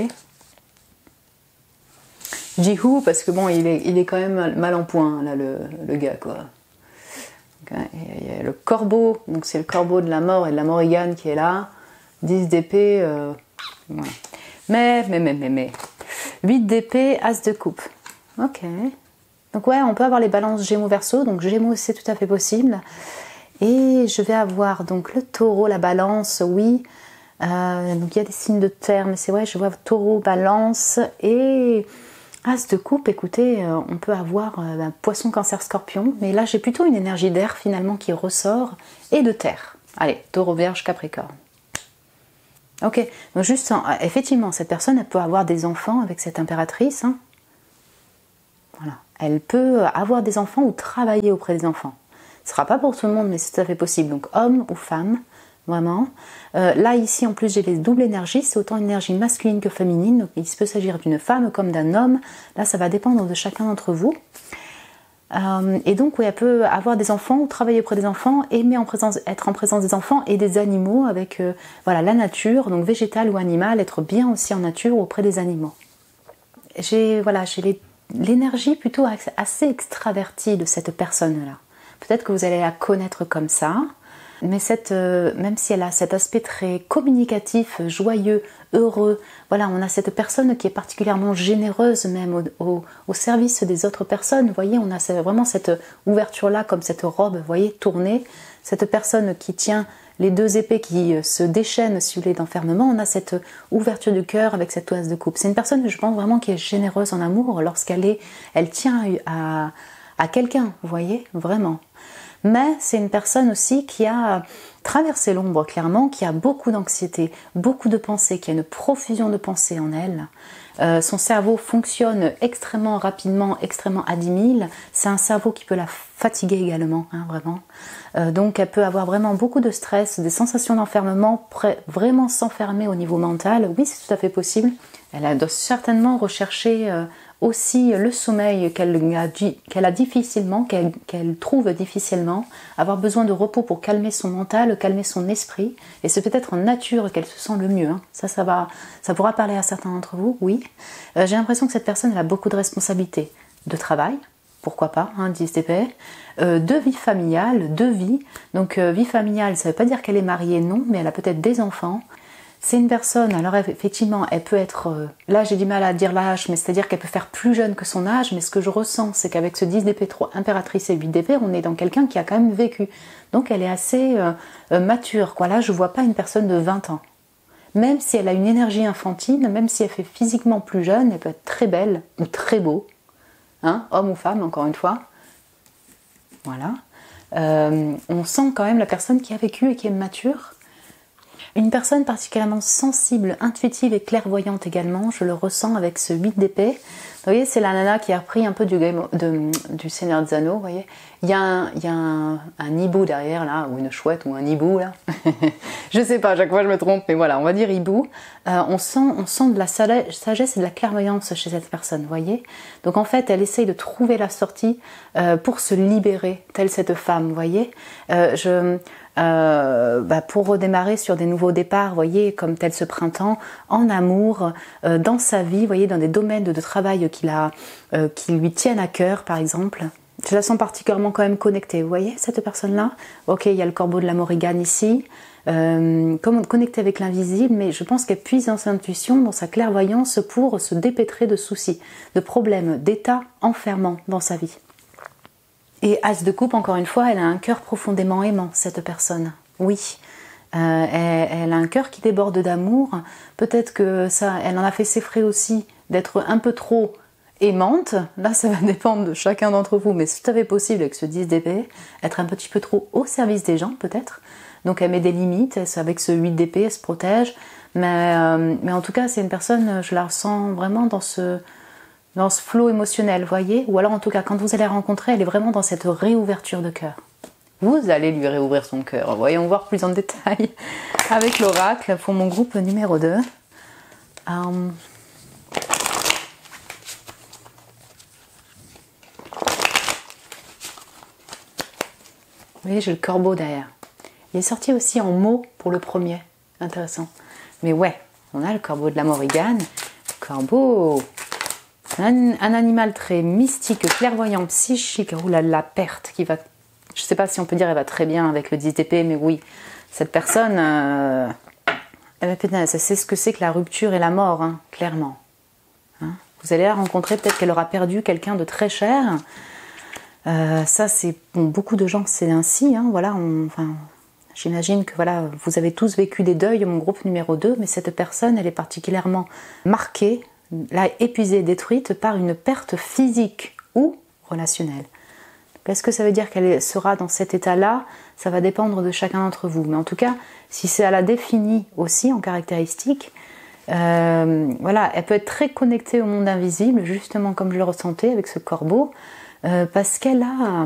Jihu, parce que bon, il est quand même mal en point, là, le gars, quoi. Il y a le corbeau, donc c'est le corbeau de la mort et de la Morrigan qui est là. 10 d'épée, voilà. Mais. 8 d'épée, as de coupe. Ok. Donc ouais, on peut avoir les balances Gémeaux-Verseau, donc Gémeaux c'est tout à fait possible. Et je vais avoir donc le taureau, la balance, oui. Donc il y a des signes de terre, mais c'est vrai, je vois taureau, balance et as de coupe. Écoutez, on peut avoir poisson, cancer, scorpion, mais là j'ai plutôt une énergie d'air finalement qui ressort et de terre. Allez, taureau, vierge, capricorne. Ok, donc juste, effectivement, cette personne, elle peut avoir des enfants avec cette impératrice. Voilà, elle peut avoir des enfants ou travailler auprès des enfants. Ce ne sera pas pour tout le monde, mais c'est tout à fait possible. Donc homme ou femme, vraiment. Là, ici, en plus, j'ai les doubles énergies. C'est autant une énergie masculine que féminine. Donc il peut s'agir d'une femme comme d'un homme. Là, ça va dépendre de chacun d'entre vous. Et donc, oui, elle peut avoir des enfants ou travailler auprès des enfants, être en présence des enfants et des animaux avec voilà, la nature, donc végétale ou animale, être bien aussi en nature ou auprès des animaux. J'ai l'énergie plutôt assez extravertie de cette personne-là. Peut-être que vous allez la connaître comme ça, mais même si elle a cet aspect très communicatif, joyeux, heureux, voilà, on a cette personne qui est particulièrement généreuse même au service des autres personnes. Vous voyez, on a vraiment cette ouverture-là, comme cette robe, vous voyez, tournée. Cette personne qui tient les deux épées qui se déchaînent si vous voulez d'enfermement, on a cette ouverture du cœur avec cette as de coupe. C'est une personne, je pense, vraiment qui est généreuse en amour lorsqu'elle tient à quelqu'un, vous voyez, vraiment. Mais c'est une personne aussi qui a traversé l'ombre clairement, qui a beaucoup d'anxiété, beaucoup de pensées, qui a une profusion de pensées en elle. Son cerveau fonctionne extrêmement rapidement, extrêmement à 10 000. C'est un cerveau qui peut la fatiguer également, vraiment. Donc elle peut avoir vraiment beaucoup de stress, des sensations d'enfermement, vraiment s'enfermer au niveau mental. Oui, c'est tout à fait possible. Elle doit certainement rechercher aussi le sommeil qu'elle a difficilement, qu'elle trouve difficilement, avoir besoin de repos pour calmer son mental, calmer son esprit, et c'est peut-être en nature qu'elle se sent le mieux. Ça pourra parler à certains d'entre vous, oui. J'ai l'impression que cette personne elle a beaucoup de responsabilités, de travail, pourquoi pas, 10 d'épée, de vie familiale, de vie. Donc vie familiale, ça ne veut pas dire qu'elle est mariée, non, mais elle a peut-être des enfants. C'est une personne, alors effectivement, elle peut être, là j'ai du mal à dire l'âge, mais c'est-à-dire qu'elle peut faire plus jeune que son âge, mais ce que je ressens, c'est qu'avec ce 10 d'épée, 3 impératrice et 8 d'épée, on est dans quelqu'un qui a quand même vécu. Donc elle est assez mature, quoi. Là je vois pas une personne de 20 ans. Même si elle a une énergie infantile, même si elle fait physiquement plus jeune, elle peut être très belle ou très beau, homme ou femme, encore une fois. Voilà. On sent quand même la personne qui a vécu et qui est mature. Une personne particulièrement sensible, intuitive et clairvoyante également, je le ressens avec ce 8 d'épée. Vous voyez, c'est la nana qui a repris un peu du Seigneur des Anneaux, vous voyez. Il y a un hibou derrière, là, ou une chouette, ou un hibou, là. Je sais pas, à chaque fois je me trompe, mais voilà, on va dire hibou. On sent de la sagesse et de la clairvoyance chez cette personne, vous voyez. Donc en fait, elle essaye de trouver la sortie pour se libérer, telle cette femme, vous voyez. Pour redémarrer sur des nouveaux départs, vous voyez, comme tel ce printemps, en amour, dans sa vie, vous voyez, dans des domaines de travail qui lui tiennent à cœur, par exemple. Je la sens particulièrement quand même connectée, vous voyez, cette personne-là. Ok, il y a le corbeau de la Morrigan ici, comme connectée avec l'invisible, mais je pense qu'elle puise dans sa intuition, dans sa clairvoyance pour se dépêtrer de soucis, de problèmes, d'états enfermants dans sa vie. Et As de coupe, encore une fois, elle a un cœur profondément aimant, cette personne. Oui, elle a un cœur qui déborde d'amour. Peut-être que ça, elle en a fait ses frais aussi d'être un peu trop aimante. Là, ça va dépendre de chacun d'entre vous, mais c'est tout à fait possible avec ce 10 d'épée, être un petit peu trop au service des gens, peut-être. Donc elle met des limites, avec ce 8 d'épée, elle se protège. Mais en tout cas, c'est une personne, je la ressens vraiment dans ce flot émotionnel, voyez. Ou alors en tout cas, quand vous allez la rencontrer, elle est vraiment dans cette réouverture de cœur. Vous allez lui réouvrir son cœur. Voyons voir plus en détail avec l'oracle pour mon groupe numéro 2. Vous voyez, j'ai le corbeau derrière. Il est sorti aussi en mots pour le premier. Intéressant. Mais ouais, on a le corbeau de la Morrigan. Corbeau, un animal très mystique, clairvoyant, psychique. Oula, la perte qui va... Je ne sais pas si on peut dire elle va très bien avec le 10 d'épée, mais oui, cette personne, elle sait ce que c'est que la rupture et la mort, hein, clairement. Hein, vous allez la rencontrer, peut-être qu'elle aura perdu quelqu'un de très cher. Ça, c'est bon, beaucoup de gens, c'est ainsi. Hein, voilà, j'imagine que voilà, vous avez tous vécu des deuils, mon groupe numéro 2, mais cette personne, elle est particulièrement marquée, là, épuisée, détruite par une perte physique ou relationnelle. Est-ce que ça veut dire qu'elle sera dans cet état-là? Ça va dépendre de chacun d'entre vous. Mais en tout cas, si ça la définit aussi en caractéristiques, voilà, elle peut être très connectée au monde invisible, justement comme je le ressentais avec ce corbeau, parce qu'elle a...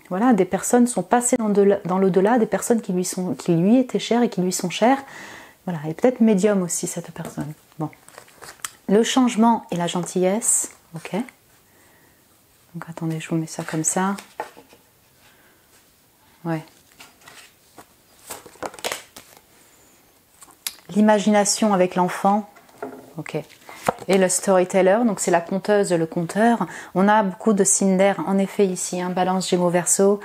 Voilà, des personnes sont passées dans l'au-delà, des personnes qui lui étaient chères et qui lui sont chères. Voilà, et peut-être médium aussi, cette personne. Bon. Le changement et la gentillesse, ok. Donc attendez, je vous mets ça comme ça. Ouais. L'imagination avec l'enfant, ok. Et le storyteller, donc c'est la conteuse, le conteur. On a beaucoup de signes d'air, en effet, ici, hein, Balance, Gémeaux, Verseau.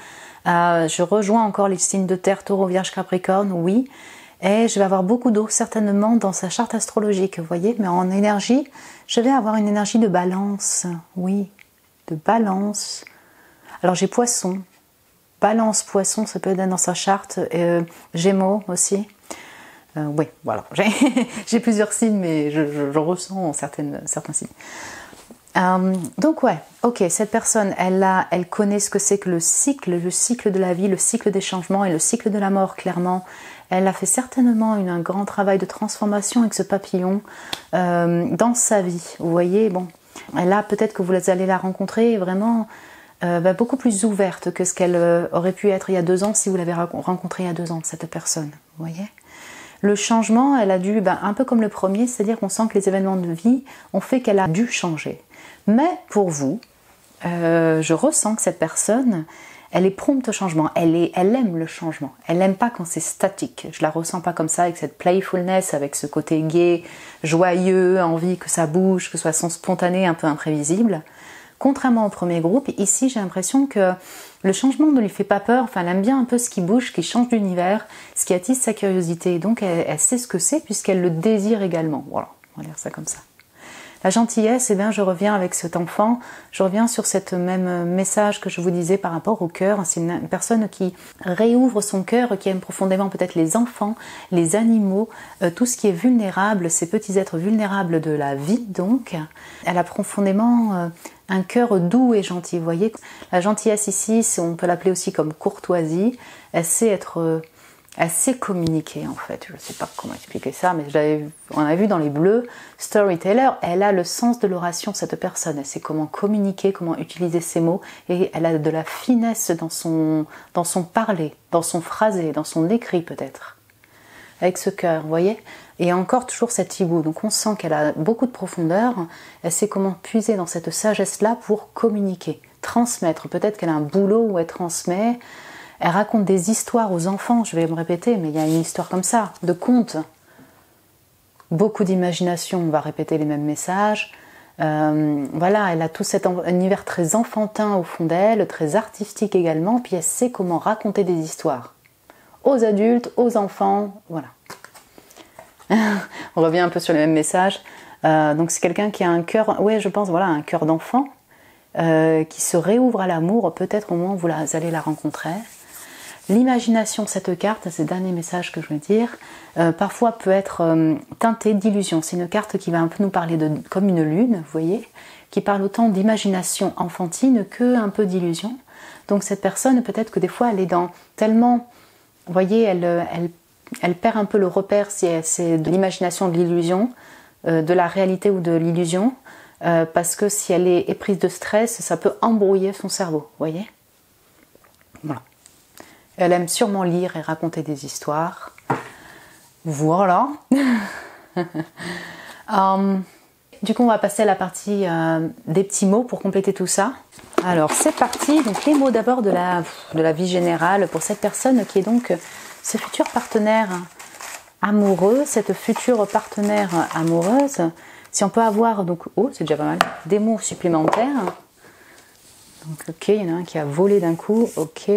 Je rejoins encore les signes de terre, Taureau, Vierge, Capricorne, oui. Et je vais avoir beaucoup d'eau, certainement, dans sa charte astrologique, vous voyez. Mais en énergie, je vais avoir une énergie de balance, oui, de balance. Alors j'ai Poisson, Balance, Poisson, ça peut être dans sa charte. Gémeaux aussi. Oui, voilà. J'ai plusieurs signes, mais je ressens certains signes. Donc ouais, ok, cette personne, elle connaît ce que c'est que le cycle de la vie, le cycle des changements et le cycle de la mort, clairement. Elle a fait certainement un grand travail de transformation avec ce papillon dans sa vie. Vous voyez, bon, là peut-être que vous allez la rencontrer vraiment beaucoup plus ouverte que ce qu'elle aurait pu être il y a 2 ans si vous l'avez rencontrée il y a 2 ans, cette personne. Vous voyez ? Le changement, elle a dû, un peu comme le premier, c'est-à-dire qu'on sent que les événements de vie ont fait qu'elle a dû changer. Mais pour vous, je ressens que cette personne, elle est prompte au changement, elle aime le changement, elle n'aime pas quand c'est statique. Je la ressens pas comme ça, avec cette playfulness, avec ce côté gai, joyeux, envie que ça bouge, que ce soit spontané, un peu imprévisible. Contrairement au premier groupe, ici j'ai l'impression que le changement ne lui fait pas peur, enfin elle aime bien un peu ce qui bouge, ce qui change d'univers, ce qui attise sa curiosité, donc elle sait ce que c'est puisqu'elle le désire également. Voilà, on va dire ça comme ça. La gentillesse, eh bien, je reviens avec cet enfant, je reviens sur cette même message que je vous disais par rapport au cœur. C'est une personne qui réouvre son cœur, qui aime profondément peut-être les enfants, les animaux, tout ce qui est vulnérable, ces petits êtres vulnérables de la vie donc. Elle a profondément un cœur doux et gentil, vous voyez. La gentillesse ici, on peut l'appeler aussi comme courtoisie. Elle sait communiquer en fait. Je ne sais pas comment expliquer ça, mais on a vu dans les bleus, storyteller, elle a le sens de l'oration, cette personne. Elle sait comment communiquer, comment utiliser ses mots, et elle a de la finesse dans son parler, dans son phrasé, dans son écrit peut-être. Avec ce cœur, vous voyez. Et encore toujours cet hibou. Donc on sent qu'elle a beaucoup de profondeur. Elle sait comment puiser dans cette sagesse-là pour communiquer, transmettre. Peut-être qu'elle a un boulot où elle transmet. Elle raconte des histoires aux enfants, je vais me répéter, mais il y a une histoire comme ça, de contes. Beaucoup d'imagination, on va répéter les mêmes messages. Voilà, elle a tout cet univers très enfantin au fond d'elle, très artistique également, puis elle sait comment raconter des histoires. Aux adultes, aux enfants, voilà. On revient un peu sur les mêmes messages. Donc c'est quelqu'un qui a un cœur, ouais je pense, voilà, un cœur d'enfant, qui se réouvre à l'amour, peut-être au moment où vous allez la rencontrer. L'imagination, cette carte, c'est le dernier message que je veux dire, parfois peut être teintée d'illusion. C'est une carte qui va un peu nous parler comme une lune, vous voyez, qui parle autant d'imagination enfantine que un peu d'illusion. Donc cette personne, peut-être que des fois, elle est dans tellement, vous voyez, elle perd un peu le repère si c'est de l'imagination, de l'illusion, de la réalité ou de l'illusion, parce que si elle est éprise de stress, ça peut embrouiller son cerveau, vous voyez. Voilà. Elle aime sûrement lire et raconter des histoires. Voilà. Du coup, on va passer à la partie des petits mots pour compléter tout ça. Alors, c'est parti. Donc, les mots d'abord de la vie générale pour cette personne qui est donc ce futur partenaire amoureux, cette future partenaire amoureuse. Si on peut avoir, donc, oh, c'est déjà pas mal, des mots supplémentaires. Donc, ok, il y en a un qui a volé d'un coup. Ok.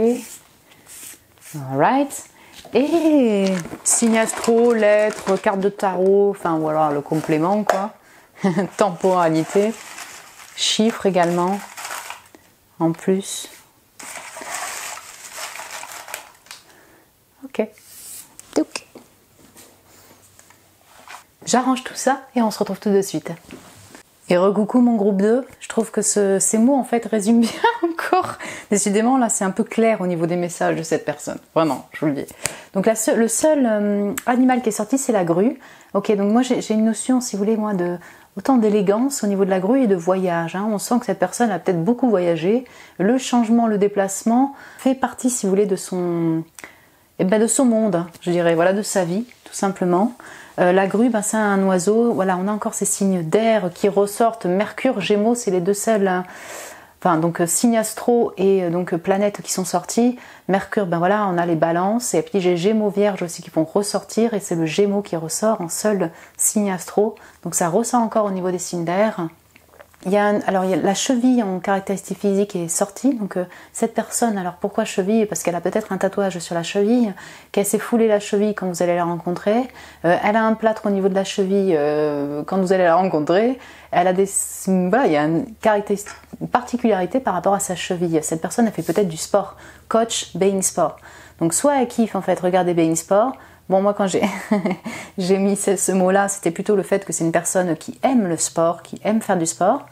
Alright. Et signe astro, lettres, carte de tarot, enfin voilà le complément quoi. Temporalité, chiffres également, en plus. Ok. J'arrange tout ça et on se retrouve tout de suite. Et recoucou mon groupe 2, je trouve que ces mots en fait résument bien encore. Décidément là c'est un peu clair au niveau des messages de cette personne, vraiment, je vous le dis. Donc le seul animal qui est sorti c'est la grue. Ok, donc moi j'ai une notion si vous voulez moi autant d'élégance au niveau de la grue et de voyage. Hein. On sent que cette personne a peut-être beaucoup voyagé. Le changement, le déplacement fait partie si vous voulez de son monde, je dirais, voilà, de sa vie tout simplement. La grue, c'est un oiseau, voilà, on a encore ces signes d'air qui ressortent, Mercure, Gémeaux, c'est les deux seuls, donc signes astro et donc planètes qui sont sortis. Mercure, voilà, on a les balances, et puis j'ai Gémeaux, Vierge aussi qui vont ressortir, et c'est le Gémeaux qui ressort en seul signe astro, donc ça ressort encore au niveau des signes d'air. Il y a la cheville en caractéristique physique est sortie, donc cette personne, alors pourquoi cheville? Parce qu'elle a peut-être un tatouage sur la cheville, qu'elle s'est foulée la cheville quand vous allez la rencontrer, elle a un plâtre au niveau de la cheville quand vous allez la rencontrer, elle a il y a une particularité par rapport à sa cheville. Cette personne a fait peut-être du sport, coach Bein Sport, donc soit elle kiffe en fait regarder Bein Sport. Bon, moi, quand j'ai mis ce mot-là, c'était plutôt le fait que c'est une personne qui aime le sport, qui aime faire du sport,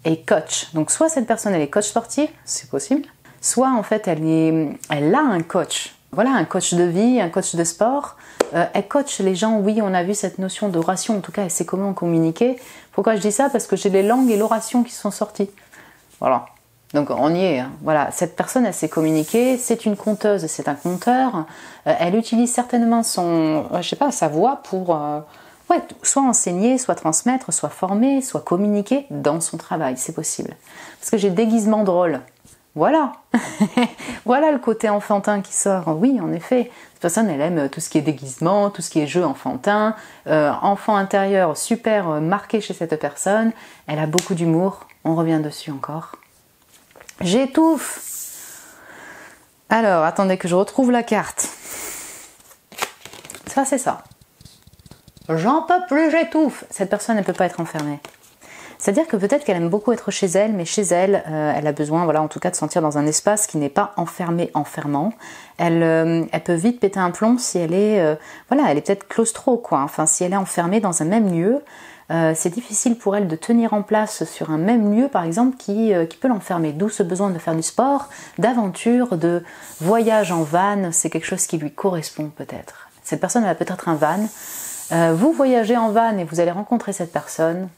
et coach. Donc, soit cette personne, elle est coach sportive, c'est possible, soit, en fait, elle a un coach. Voilà, un coach de vie, un coach de sport. Elle coach les gens, oui, on a vu cette notion d'oration, en tout cas, elle sait comment communiquer. Pourquoi je dis ça? Parce que j'ai les langues et l'oration qui sont sorties. Voilà. Donc on y est, hein. Voilà, cette personne elle sait communiquer, c'est une conteuse, c'est un conteur, elle utilise certainement sa voix pour soit enseigner, soit transmettre, soit former, soit communiquer dans son travail, c'est possible. Parce que j'ai déguisement drôle, voilà, voilà le côté enfantin qui sort, oui en effet, cette personne elle aime tout ce qui est déguisement, tout ce qui est jeu enfantin, enfant intérieur super marqué chez cette personne, elle a beaucoup d'humour, on revient dessus encore. J'étouffe. Alors, attendez que je retrouve la carte. Ça, c'est ça. J'en peux plus, j'étouffe. Cette personne, elle ne peut pas être enfermée. C'est-à-dire que peut-être qu'elle aime beaucoup être chez elle, mais chez elle, elle a besoin, voilà, en tout cas, de se sentir dans un espace qui n'est pas enfermant. Elle peut vite péter un plomb si elle est, voilà, elle est peut-être claustro, quoi. Enfin, si elle est enfermée dans un même lieu, c'est difficile pour elle de tenir en place sur un même lieu, par exemple, qui peut l'enfermer. D'où ce besoin de faire du sport, d'aventure, de voyage en van. C'est quelque chose qui lui correspond peut-être. Cette personne, elle a peut-être un van. Vous voyagez en van et vous allez rencontrer cette personne.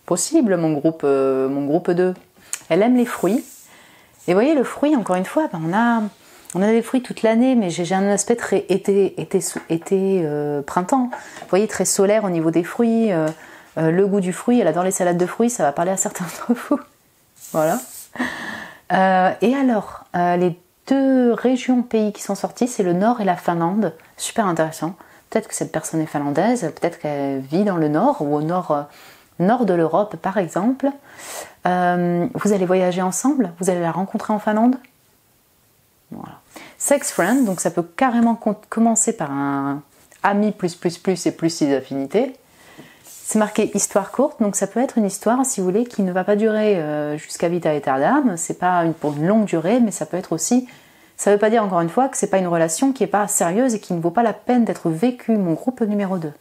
Possible, mon groupe 2. Elle aime les fruits. Et vous voyez, le fruit, encore une fois, ben on a des fruits toute l'année, mais j'ai un aspect très printemps. Vous voyez, très solaire au niveau des fruits. Le goût du fruit, elle adore les salades de fruits, ça va parler à certains d'entre vous. Voilà. Et alors, les 2 régions pays qui sont sorties, c'est le Nord et la Finlande. Super intéressant. Peut-être que cette personne est finlandaise, peut-être qu'elle vit dans le Nord ou au nord de l'Europe par exemple. Vous allez voyager ensemble, vous allez la rencontrer en Finlande. Voilà. Sex friend, donc ça peut carrément commencer par un ami plus et plus ses affinités. C'est marqué histoire courte, donc ça peut être une histoire, si vous voulez, qui ne va pas durer jusqu'à vita aeternam. C'est pas pour une longue durée, mais ça peut être aussi. Ça ne veut pas dire encore une fois que c'est pas une relation qui n'est pas sérieuse et qui ne vaut pas la peine d'être vécue, mon groupe numéro 2.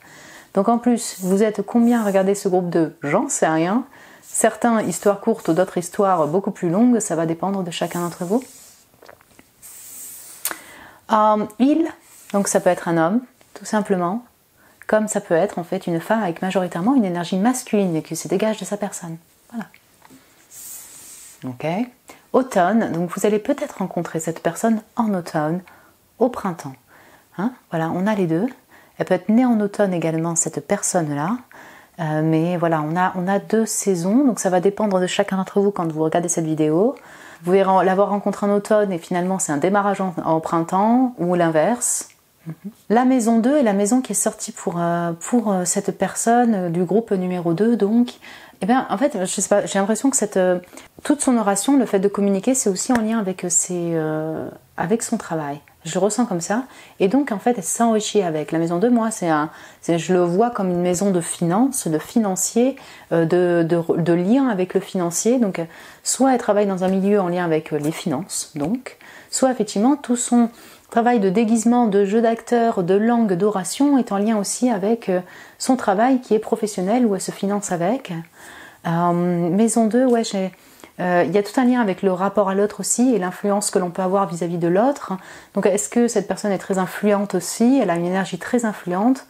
Donc en plus, vous êtes combien à regarder ce groupe 2? J'en sais rien. Certains histoires courtes, d'autres histoires beaucoup plus longues, ça va dépendre de chacun d'entre vous. Il, donc ça peut être un homme, tout simplement, comme ça peut être en fait une femme avec majoritairement une énergie masculine et qui se dégage de sa personne. Voilà. Ok. Automne, donc vous allez peut-être rencontrer cette personne en automne, au printemps. Hein, voilà, on a les deux. Elle peut être née en automne également, cette personne-là. Mais voilà, on a 2 saisons, donc ça va dépendre de chacun d'entre vous quand vous regardez cette vidéo. Vous verrez l'avoir rencontrée en automne et finalement c'est un démarrage en printemps ou l'inverse. La maison 2 est la maison qui est sortie pour cette personne du groupe numéro 2, donc. Eh bien, en fait, je sais pas, j'ai l'impression que toute son oration, le fait de communiquer, c'est aussi en lien avec son travail. Je le ressens comme ça. Et donc, en fait, elle s'enrichit avec. La maison 2, moi, je le vois comme une maison de finance, de financier, de lien avec le financier. Donc, soit elle travaille dans un milieu en lien avec les finances, donc, soit effectivement, tout son travail de déguisement, de jeu d'acteur, de langue, d'oration est en lien aussi avec son travail qui est professionnel, où elle se finance avec. Maison 2, ouais, il y a tout un lien avec le rapport à l'autre aussi et l'influence que l'on peut avoir vis-à-vis de l'autre. Donc est-ce que cette personne est très influente aussi? Elle a une énergie très influente.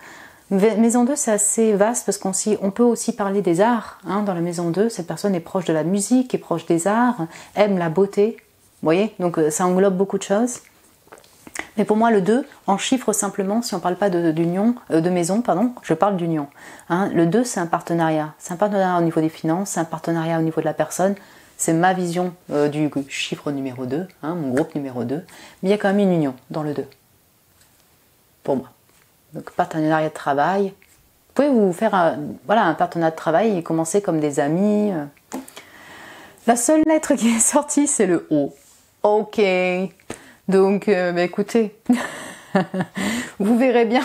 Maison 2, c'est assez vaste parce qu'on peut aussi parler des arts. Hein, dans la maison 2, cette personne est proche de la musique, est proche des arts, aime la beauté. Vous voyez? Donc ça englobe beaucoup de choses. Mais pour moi, le 2, en chiffres simplement, si on ne parle pas de maison, pardon, je parle d'union. Hein, le 2, c'est un partenariat. C'est un partenariat au niveau des finances, c'est un partenariat au niveau de la personne. C'est ma vision du chiffre numéro 2, hein, mon groupe numéro 2. Mais il y a quand même une union dans le 2. Pour moi. Donc, partenariat de travail. Vous pouvez vous faire un partenariat de travail et commencer comme des amis. La seule lettre qui est sortie, c'est le O. Ok. Donc, écoutez, vous verrez bien.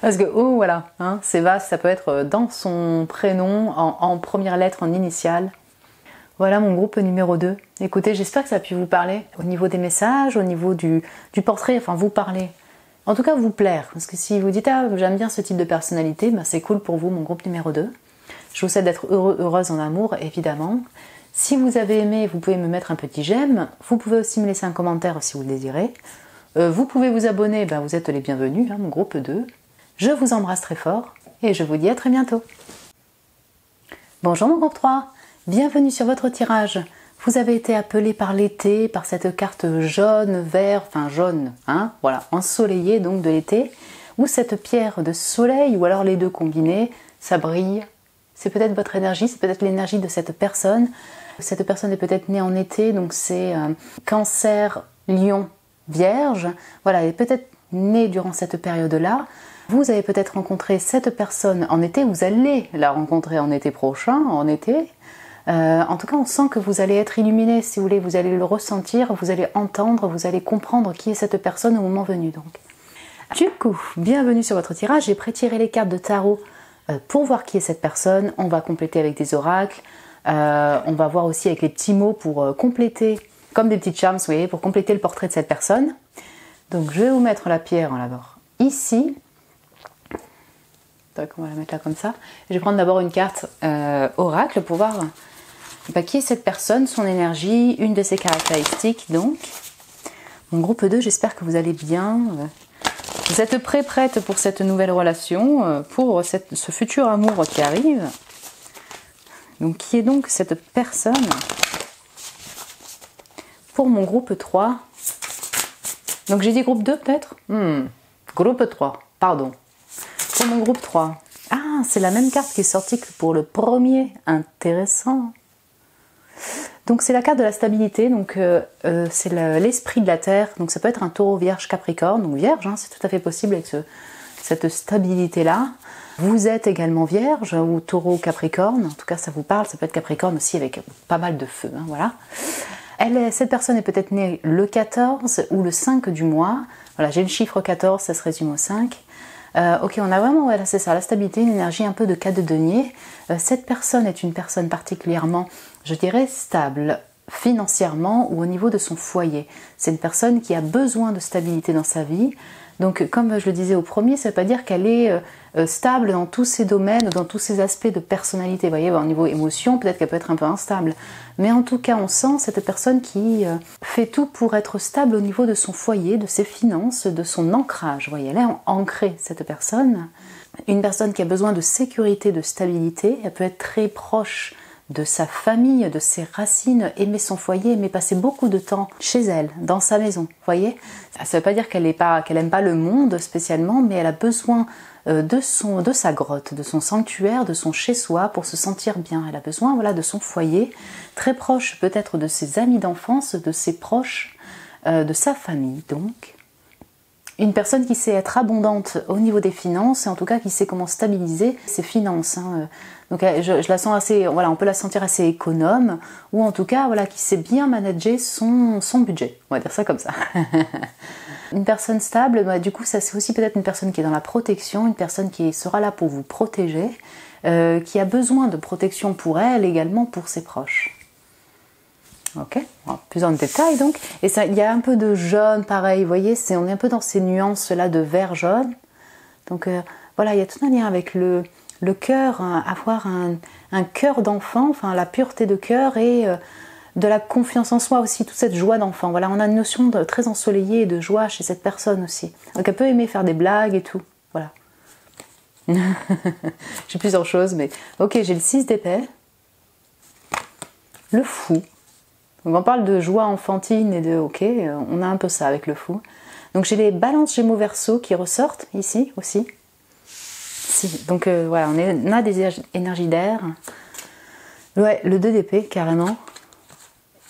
Parce que O, voilà, hein, c'est vaste, ça peut être dans son prénom, en première lettre, en initiale. Voilà mon groupe numéro 2. Écoutez, j'espère que ça a pu vous parler au niveau des messages, au niveau du portrait, enfin vous parler. En tout cas, vous plaire. Parce que si vous dites « Ah, j'aime bien ce type de personnalité », ben, c'est cool pour vous, mon groupe numéro 2. Je vous souhaite d'être heureux, heureuse en amour, évidemment. Si vous avez aimé, vous pouvez me mettre un petit j'aime. Vous pouvez aussi me laisser un commentaire si vous le désirez. Vous pouvez vous abonner, ben, vous êtes les bienvenus, hein, mon groupe 2. Je vous embrasse très fort et je vous dis à très bientôt. Bonjour mon groupe 3, bienvenue sur votre tirage. Vous avez été appelé par l'été, par cette carte jaune, vert, enfin jaune, hein, voilà, ensoleillée donc de l'été, ou cette pierre de soleil, ou alors les deux combinés, ça brille. C'est peut-être votre énergie, c'est peut-être l'énergie de cette personne. Cette personne est peut-être née en été, donc c'est Cancer, Lion, Vierge. Voilà, elle est peut-être née durant cette période-là. Vous avez peut-être rencontré cette personne en été, vous allez la rencontrer en été prochain, en été. En tout cas, on sent que vous allez être illuminé, si vous voulez, vous allez le ressentir, vous allez entendre, vous allez comprendre qui est cette personne au moment venu. Donc. Du coup, bienvenue sur votre tirage. J'ai pré-tiré les cartes de tarot Pour voir qui est cette personne, on va compléter avec des oracles. On va voir aussi avec les petits mots pour compléter, comme des petites charms, vous voyez, pour compléter le portrait de cette personne. Donc je vais vous mettre la pierre d'abord ici. Donc on va la mettre là comme ça. Je vais prendre d'abord une carte oracle pour voir qui est cette personne, son énergie, une de ses caractéristiques. Donc, mon groupe 2, j'espère que vous allez bien. Vous êtes prête pour cette nouvelle relation, pour ce futur amour qui arrive. Donc, qui est donc cette personne pour mon groupe 3? Donc, j'ai dit groupe 2 peut-être? Groupe 3, pardon. Pour mon groupe 3. Ah, c'est la même carte qui est sortie que pour le premier. Intéressant. Donc c'est la carte de la stabilité, donc c'est l'esprit de la Terre, donc ça peut être un taureau, vierge, capricorne, donc vierge, hein, c'est tout à fait possible avec cette stabilité-là. Vous êtes également vierge ou taureau, capricorne, en tout cas ça vous parle, ça peut être capricorne aussi avec pas mal de feu, hein, voilà. Cette personne est peut-être née le 14 ou le 5 du mois, voilà, j'ai le chiffre 14, ça se résume au 5. Ok, on a vraiment, voilà, c'est ça, la stabilité, une énergie un peu de 4 de denier. Cette personne est une personne particulièrement, je dirais, stable financièrement ou au niveau de son foyer. C'est une personne qui a besoin de stabilité dans sa vie. Donc, comme je le disais au premier, ça ne veut pas dire qu'elle est stable dans tous ses domaines, dans tous ses aspects de personnalité. Vous voyez, au niveau émotion, peut-être qu'elle peut être un peu instable. Mais en tout cas, on sent cette personne qui fait tout pour être stable au niveau de son foyer, de ses finances, de son ancrage. Vous voyez, elle est ancrée, cette personne. Une personne qui a besoin de sécurité, de stabilité. Elle peut être très proche de sa famille, de ses racines, aimer son foyer, aimer passer beaucoup de temps chez elle, dans sa maison, vous voyez. Ça ne veut pas dire qu'elle n'aime pas le monde spécialement, mais elle a besoin de sa grotte, de son sanctuaire, de son chez-soi pour se sentir bien. Elle a besoin, voilà, de son foyer, très proche peut-être de ses amis d'enfance, de ses proches, de sa famille donc. Une personne qui sait être abondante au niveau des finances, et en tout cas qui sait comment stabiliser ses finances. Hein. Donc je la sens assez, voilà, on peut la sentir assez économe, ou en tout cas, voilà, qui sait bien manager son budget. On va dire ça comme ça. Une personne stable, bah, du coup, ça c'est aussi peut-être une personne qui est dans la protection, une personne qui sera là pour vous protéger, qui a besoin de protection pour elle, également pour ses proches. Ok, plus en détail donc. Et ça, il y a un peu de jaune, pareil, vous voyez, on est un peu dans ces nuances-là de vert jaune. Donc voilà, il y a tout un lien avec le cœur, avoir un cœur d'enfant, enfin la pureté de cœur et de la confiance en soi aussi, toute cette joie d'enfant. Voilà, on a une notion très ensoleillée et de joie chez cette personne aussi. Donc elle peut aimer faire des blagues et tout, voilà. J'ai plusieurs choses, mais ok, j'ai le 6 d'épée, le fou. Donc on parle de joie enfantine et de ok, on a un peu ça avec le fou. Donc j'ai les balances Gémeaux Verseau qui ressortent ici aussi. Donc voilà, on a des énergies d'air. Ouais, le 2 d'épée carrément.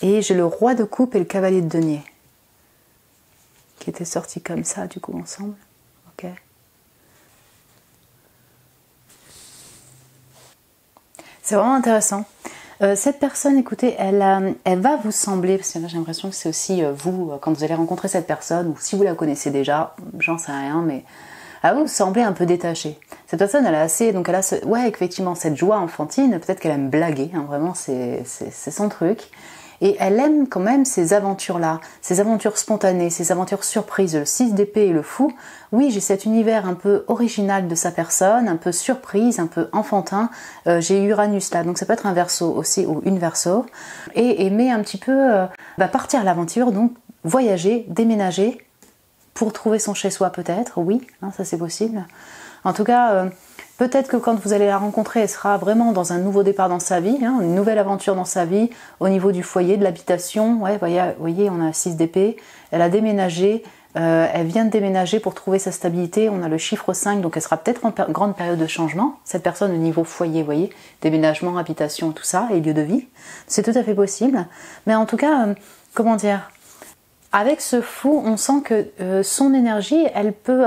Et j'ai le roi de coupe et le cavalier de denier. Qui étaient sortis comme ça du coup ensemble. Ok. C'est vraiment intéressant. Cette personne, écoutez, elle va vous sembler, parce que là j'ai l'impression que c'est aussi vous, quand vous allez rencontrer cette personne, ou si vous la connaissez déjà, j'en sais rien, mais elle va vous sembler un peu détachée. Cette personne, elle a assez, donc elle a ouais, effectivement, cette joie enfantine, peut-être qu'elle aime blaguer, hein, vraiment, c'est son truc. Et elle aime quand même ces aventures-là, ces aventures spontanées, ces aventures surprises. Le 6 d'épée et le fou, oui, j'ai cet univers un peu original de sa personne, un peu surprise, un peu enfantin. J'ai Uranus là, donc ça peut être un Verseau aussi, ou une Verseau. Et aimer un petit peu partir à l'aventure, donc voyager, déménager, pour trouver son chez-soi peut-être, oui, hein, ça c'est possible. En tout cas... peut-être que quand vous allez la rencontrer, elle sera vraiment dans un nouveau départ dans sa vie, hein, une nouvelle aventure dans sa vie, au niveau du foyer, de l'habitation. Ouais, vous voyez, on a 6 d'épée, elle a déménagé, elle vient de déménager pour trouver sa stabilité, on a le chiffre 5, donc elle sera peut-être en grande période de changement, cette personne au niveau foyer, vous voyez, déménagement, habitation, tout ça, et lieu de vie. C'est tout à fait possible, mais en tout cas, comment dire, avec ce fou, on sent que son énergie, elle peut...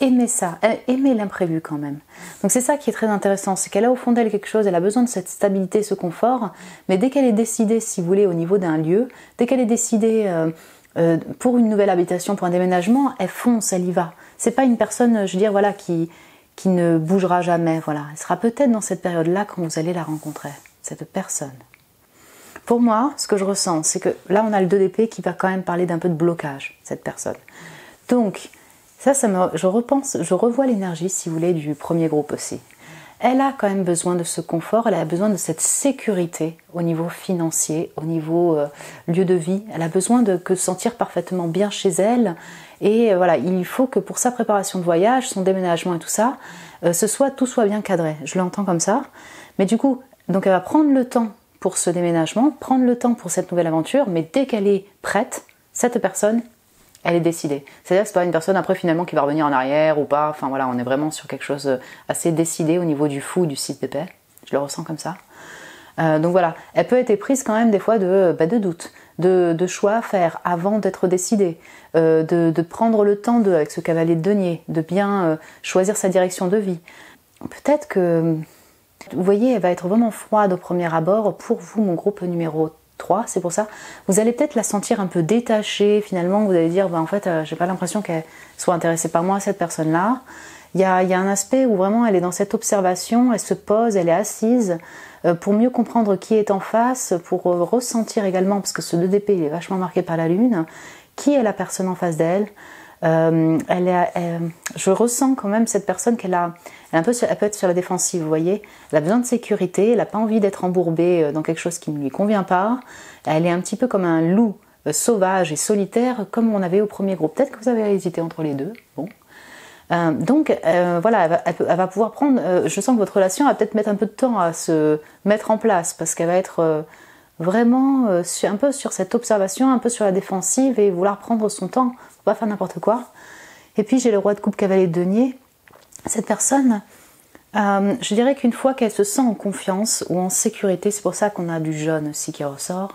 aimer ça, aimer l'imprévu quand même. Donc c'est ça qui est très intéressant, c'est qu'elle a au fond d'elle quelque chose, elle a besoin de cette stabilité, ce confort, mais dès qu'elle est décidée, si vous voulez, au niveau d'un lieu, dès qu'elle est décidée pour une nouvelle habitation, pour un déménagement, elle fonce, elle y va. C'est pas une personne, je veux dire, voilà, qui qui ne bougera jamais. Voilà, elle sera peut-être dans cette période-là quand vous allez la rencontrer, cette personne. Pour moi, ce que je ressens, c'est que là, on a le 2 d'épée qui va quand même parler d'un peu de blocage, cette personne. Donc, je revois l'énergie, si vous voulez, du premier groupe aussi. Elle a quand même besoin de ce confort, elle a besoin de cette sécurité au niveau financier, au niveau lieu de vie. Elle a besoin de se sentir parfaitement bien chez elle. Et voilà, il faut que pour sa préparation de voyage, son déménagement et tout ça, tout soit bien cadré. Je l'entends comme ça. Mais du coup, donc elle va prendre le temps pour ce déménagement, prendre le temps pour cette nouvelle aventure, mais dès qu'elle est prête, cette personne, elle est décidée. C'est-à-dire que c'est pas une personne après finalement qui va revenir en arrière ou pas. Enfin voilà, on est vraiment sur quelque chose assez décidé au niveau du fou, du 6 d'épée. Je le ressens comme ça. Donc voilà, elle peut être éprise quand même des fois de doute, de choix à faire avant d'être décidée, de prendre le temps avec ce cavalier de denier, de bien choisir sa direction de vie. Peut-être que, vous voyez, elle va être vraiment froide au premier abord pour vous, mon groupe numéro 3, c'est pour ça. Vous allez peut-être la sentir un peu détachée, finalement, vous allez dire, en fait, j'ai pas l'impression qu'elle soit intéressée par moi, cette personne-là. Il y a un aspect où vraiment elle est dans cette observation, elle se pose, elle est assise, pour mieux comprendre qui est en face, pour ressentir également, parce que ce 2 d'épée, il est vachement marqué par la lune, qui est la personne en face d'elle. Je ressens quand même cette personne elle peut être sur la défensive, vous voyez. Elle a besoin de sécurité, elle n'a pas envie d'être embourbée dans quelque chose qui ne lui convient pas. Elle est un petit peu comme un loup sauvage et solitaire, comme on avait au premier groupe. Peut-être que vous avez hésité entre les deux. Bon. Donc voilà, elle va pouvoir prendre. Je sens que votre relation va peut-être mettre un peu de temps à se mettre en place parce qu'elle va être vraiment un peu sur cette observation, un peu sur la défensive et vouloir prendre son temps pour pas faire n'importe quoi. Et puis j'ai le roi de coupe, cavalier de denier. Cette personne, je dirais qu'une fois qu'elle se sent en confiance ou en sécurité, c'est pour ça qu'on a du jaune aussi qui ressort.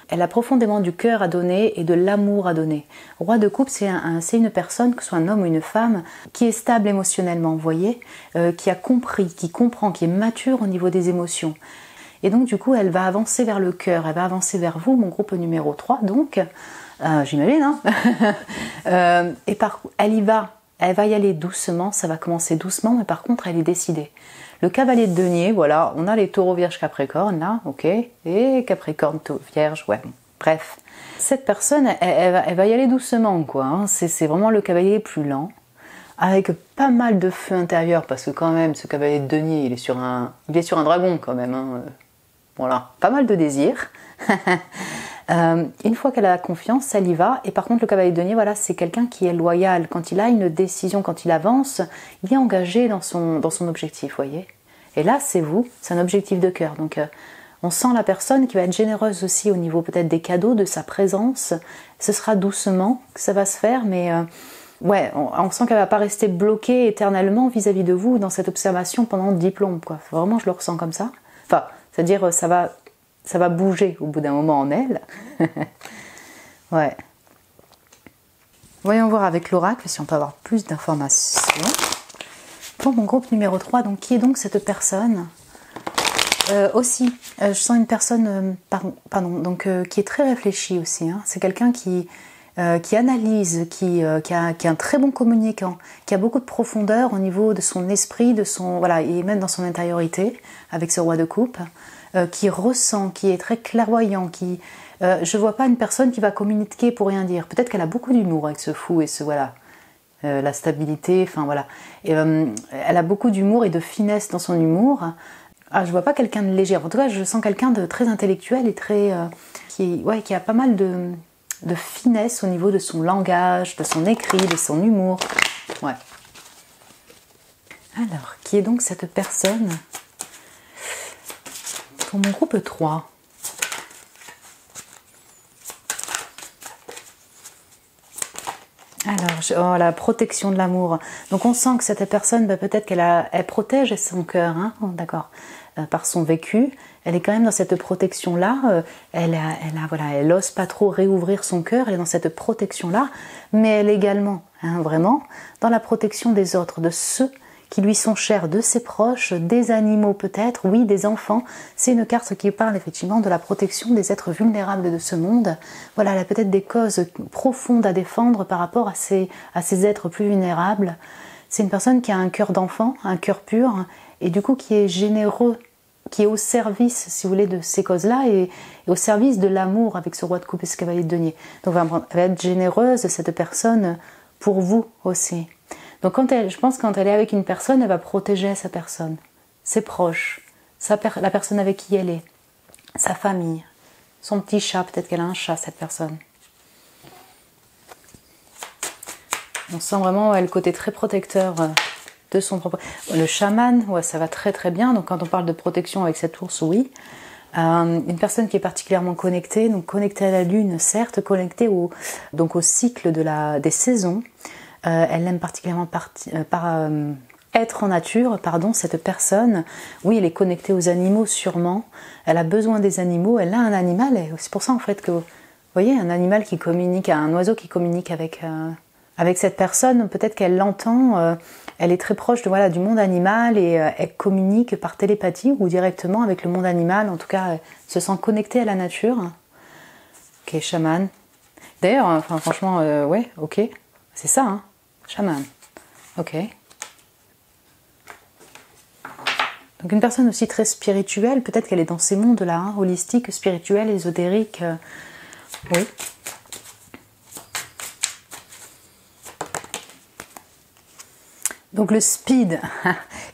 Elle a profondément du cœur à donner et de l'amour à donner. Roi de coupe, c'est une personne, que ce soit un homme ou une femme, qui est stable émotionnellement, vous voyez, qui a compris, qui comprend, qui est mature au niveau des émotions. Et donc du coup, elle va avancer vers le cœur, elle va avancer vers vous, mon groupe numéro 3, donc, j'imagine, hein. Elle va y aller doucement, ça va commencer doucement, mais par contre, elle est décidée. Le cavalier de denier, voilà, on a les taureaux, vierges, capricorne, là, ok, et capricorne, vierge, ouais, bref. Cette personne, elle va y aller doucement, quoi, hein. C'est vraiment le cavalier plus lent, avec pas mal de feu intérieur, parce que quand même, ce cavalier de denier, il est sur un dragon, quand même, hein. Voilà, pas mal de désirs. Une fois qu'elle a la confiance, elle y va. Et par contre, le cavalier de denier, voilà, c'est quelqu'un qui est loyal. Quand il a une décision, quand il avance, il est engagé dans son objectif, voyez. Et là, c'est vous, c'est un objectif de cœur. Donc, on sent la personne qui va être généreuse aussi au niveau peut-être des cadeaux, de sa présence. Ce sera doucement que ça va se faire, mais ouais, on sent qu'elle va pas rester bloquée éternellement vis-à-vis de vous dans cette observation pendant 10 plombes, quoi. Vraiment, je le ressens comme ça. Enfin, c'est-à-dire, ça va bouger au bout d'un moment en elle. Ouais. Voyons voir avec l'oracle si on peut avoir plus d'informations. Pour mon groupe numéro 3, donc, qui est donc cette personne aussi, je sens une personne qui est très réfléchie aussi. Hein. C'est quelqu'un qui analyse, qui a un très bon communicant, qui a beaucoup de profondeur au niveau de son esprit, et même dans son intériorité, avec ce roi de coupe. Qui ressent, qui est très clairvoyant, je vois pas une personne qui va communiquer pour rien dire. Peut-être qu'elle a beaucoup d'humour avec ce fou et la stabilité, enfin voilà. Et, elle a beaucoup d'humour et de finesse dans son humour. Je vois pas quelqu'un de léger. En tout cas, je sens quelqu'un de très intellectuel et très qui a pas mal de finesse au niveau de son langage, de son écrit, de son humour. Ouais. Alors, qui est donc cette personne ? Pour mon groupe 3, alors, la protection de l'amour. Donc on sent que cette personne, peut-être qu'elle protège son cœur, hein, d'accord, par son vécu. Elle est quand même dans cette protection-là. Elle ose pas trop réouvrir son cœur. Elle est dans cette protection-là, mais elle est également, hein, vraiment, dans la protection des autres, de ceux qui lui sont chers, de ses proches, des animaux peut-être, oui, des enfants. C'est une carte qui parle effectivement de la protection des êtres vulnérables de ce monde. Voilà, elle a peut-être des causes profondes à défendre par rapport à ces êtres plus vulnérables. c'est une personne qui a un cœur d'enfant, un cœur pur, et du coup qui est généreux, qui est au service, si vous voulez, de ces causes-là, et au service de l'amour avec ce roi de coupe et ce cavalier de denier. Donc elle va être généreuse, cette personne, pour vous aussi. Donc je pense que quand elle est avec une personne, elle va protéger sa personne, ses proches, la personne avec qui elle est, sa famille, son petit chat, peut-être qu'elle a un chat, cette personne. On sent vraiment le côté très protecteur de son propre... Le chaman, ouais, ça va très très bien. Donc quand on parle de protection avec cette ours, oui. Une personne qui est particulièrement connectée, donc connectée à la lune, certes, connectée donc au cycle des saisons. Elle aime particulièrement être en nature, pardon, cette personne. Oui, elle est connectée aux animaux sûrement. Elle a besoin des animaux. Elle a un animal. Et c'est pour ça en fait que, vous voyez, un animal qui communique, un oiseau qui communique avec cette personne, peut-être qu'elle l'entend. Elle est très proche du monde animal et elle communique par télépathie ou directement avec le monde animal. En tout cas, elle se sent connectée à la nature. Ok, chaman. D'ailleurs, franchement, ouais, ok, c'est ça, hein, chaman. Ok. Donc une personne aussi très spirituelle, peut-être qu'elle est dans ces mondes-là, hein, holistiques, spirituels, ésotériques. Oui. Donc le speed.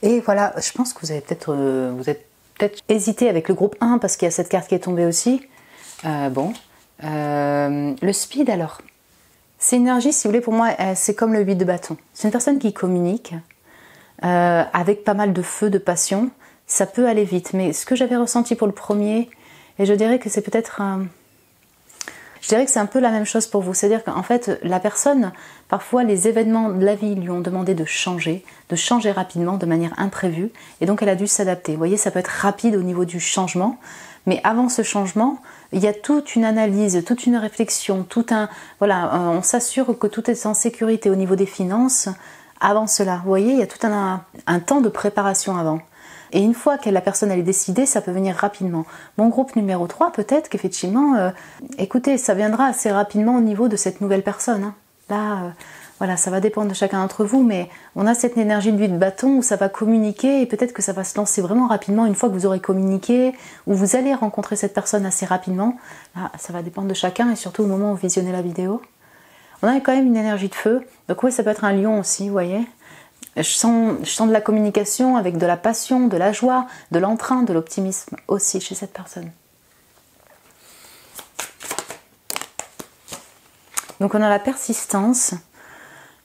Et voilà, je pense que vous avez peut-être hésité avec le groupe 1 parce qu'il y a cette carte qui est tombée aussi. Le speed alors. C'est une énergie, si vous voulez, pour moi, c'est comme le 8 de bâton. C'est une personne qui communique avec pas mal de feu, de passion. Ça peut aller vite, mais ce que j'avais ressenti pour le premier, et je dirais que c'est peut-être... Je dirais que c'est un peu la même chose pour vous. C'est-à-dire qu'en fait, la personne, parfois les événements de la vie lui ont demandé de changer rapidement, de manière imprévue, et donc elle a dû s'adapter. Vous voyez, ça peut être rapide au niveau du changement, mais avant ce changement, il y a toute une analyse, toute une réflexion, on s'assure que tout est en sécurité au niveau des finances avant cela. Vous voyez, il y a tout un temps de préparation avant. Et une fois que la personne elle est décidée, ça peut venir rapidement. Mon groupe numéro 3, peut-être qu'effectivement, écoutez, ça viendra assez rapidement au niveau de cette nouvelle personne. Hein. Là, voilà, ça va dépendre de chacun d'entre vous, mais on a cette énergie de 8 de bâton où ça va communiquer et peut-être que ça va se lancer vraiment rapidement une fois que vous aurez communiqué, ou vous allez rencontrer cette personne assez rapidement. Là, ça va dépendre de chacun et surtout au moment où vous visionnez la vidéo. On a quand même une énergie de feu, donc oui, ça peut être un lion aussi, vous voyez. Je sens de la communication avec de la passion, de la joie, de l'entrain, de l'optimisme aussi chez cette personne. Donc on a la persistance.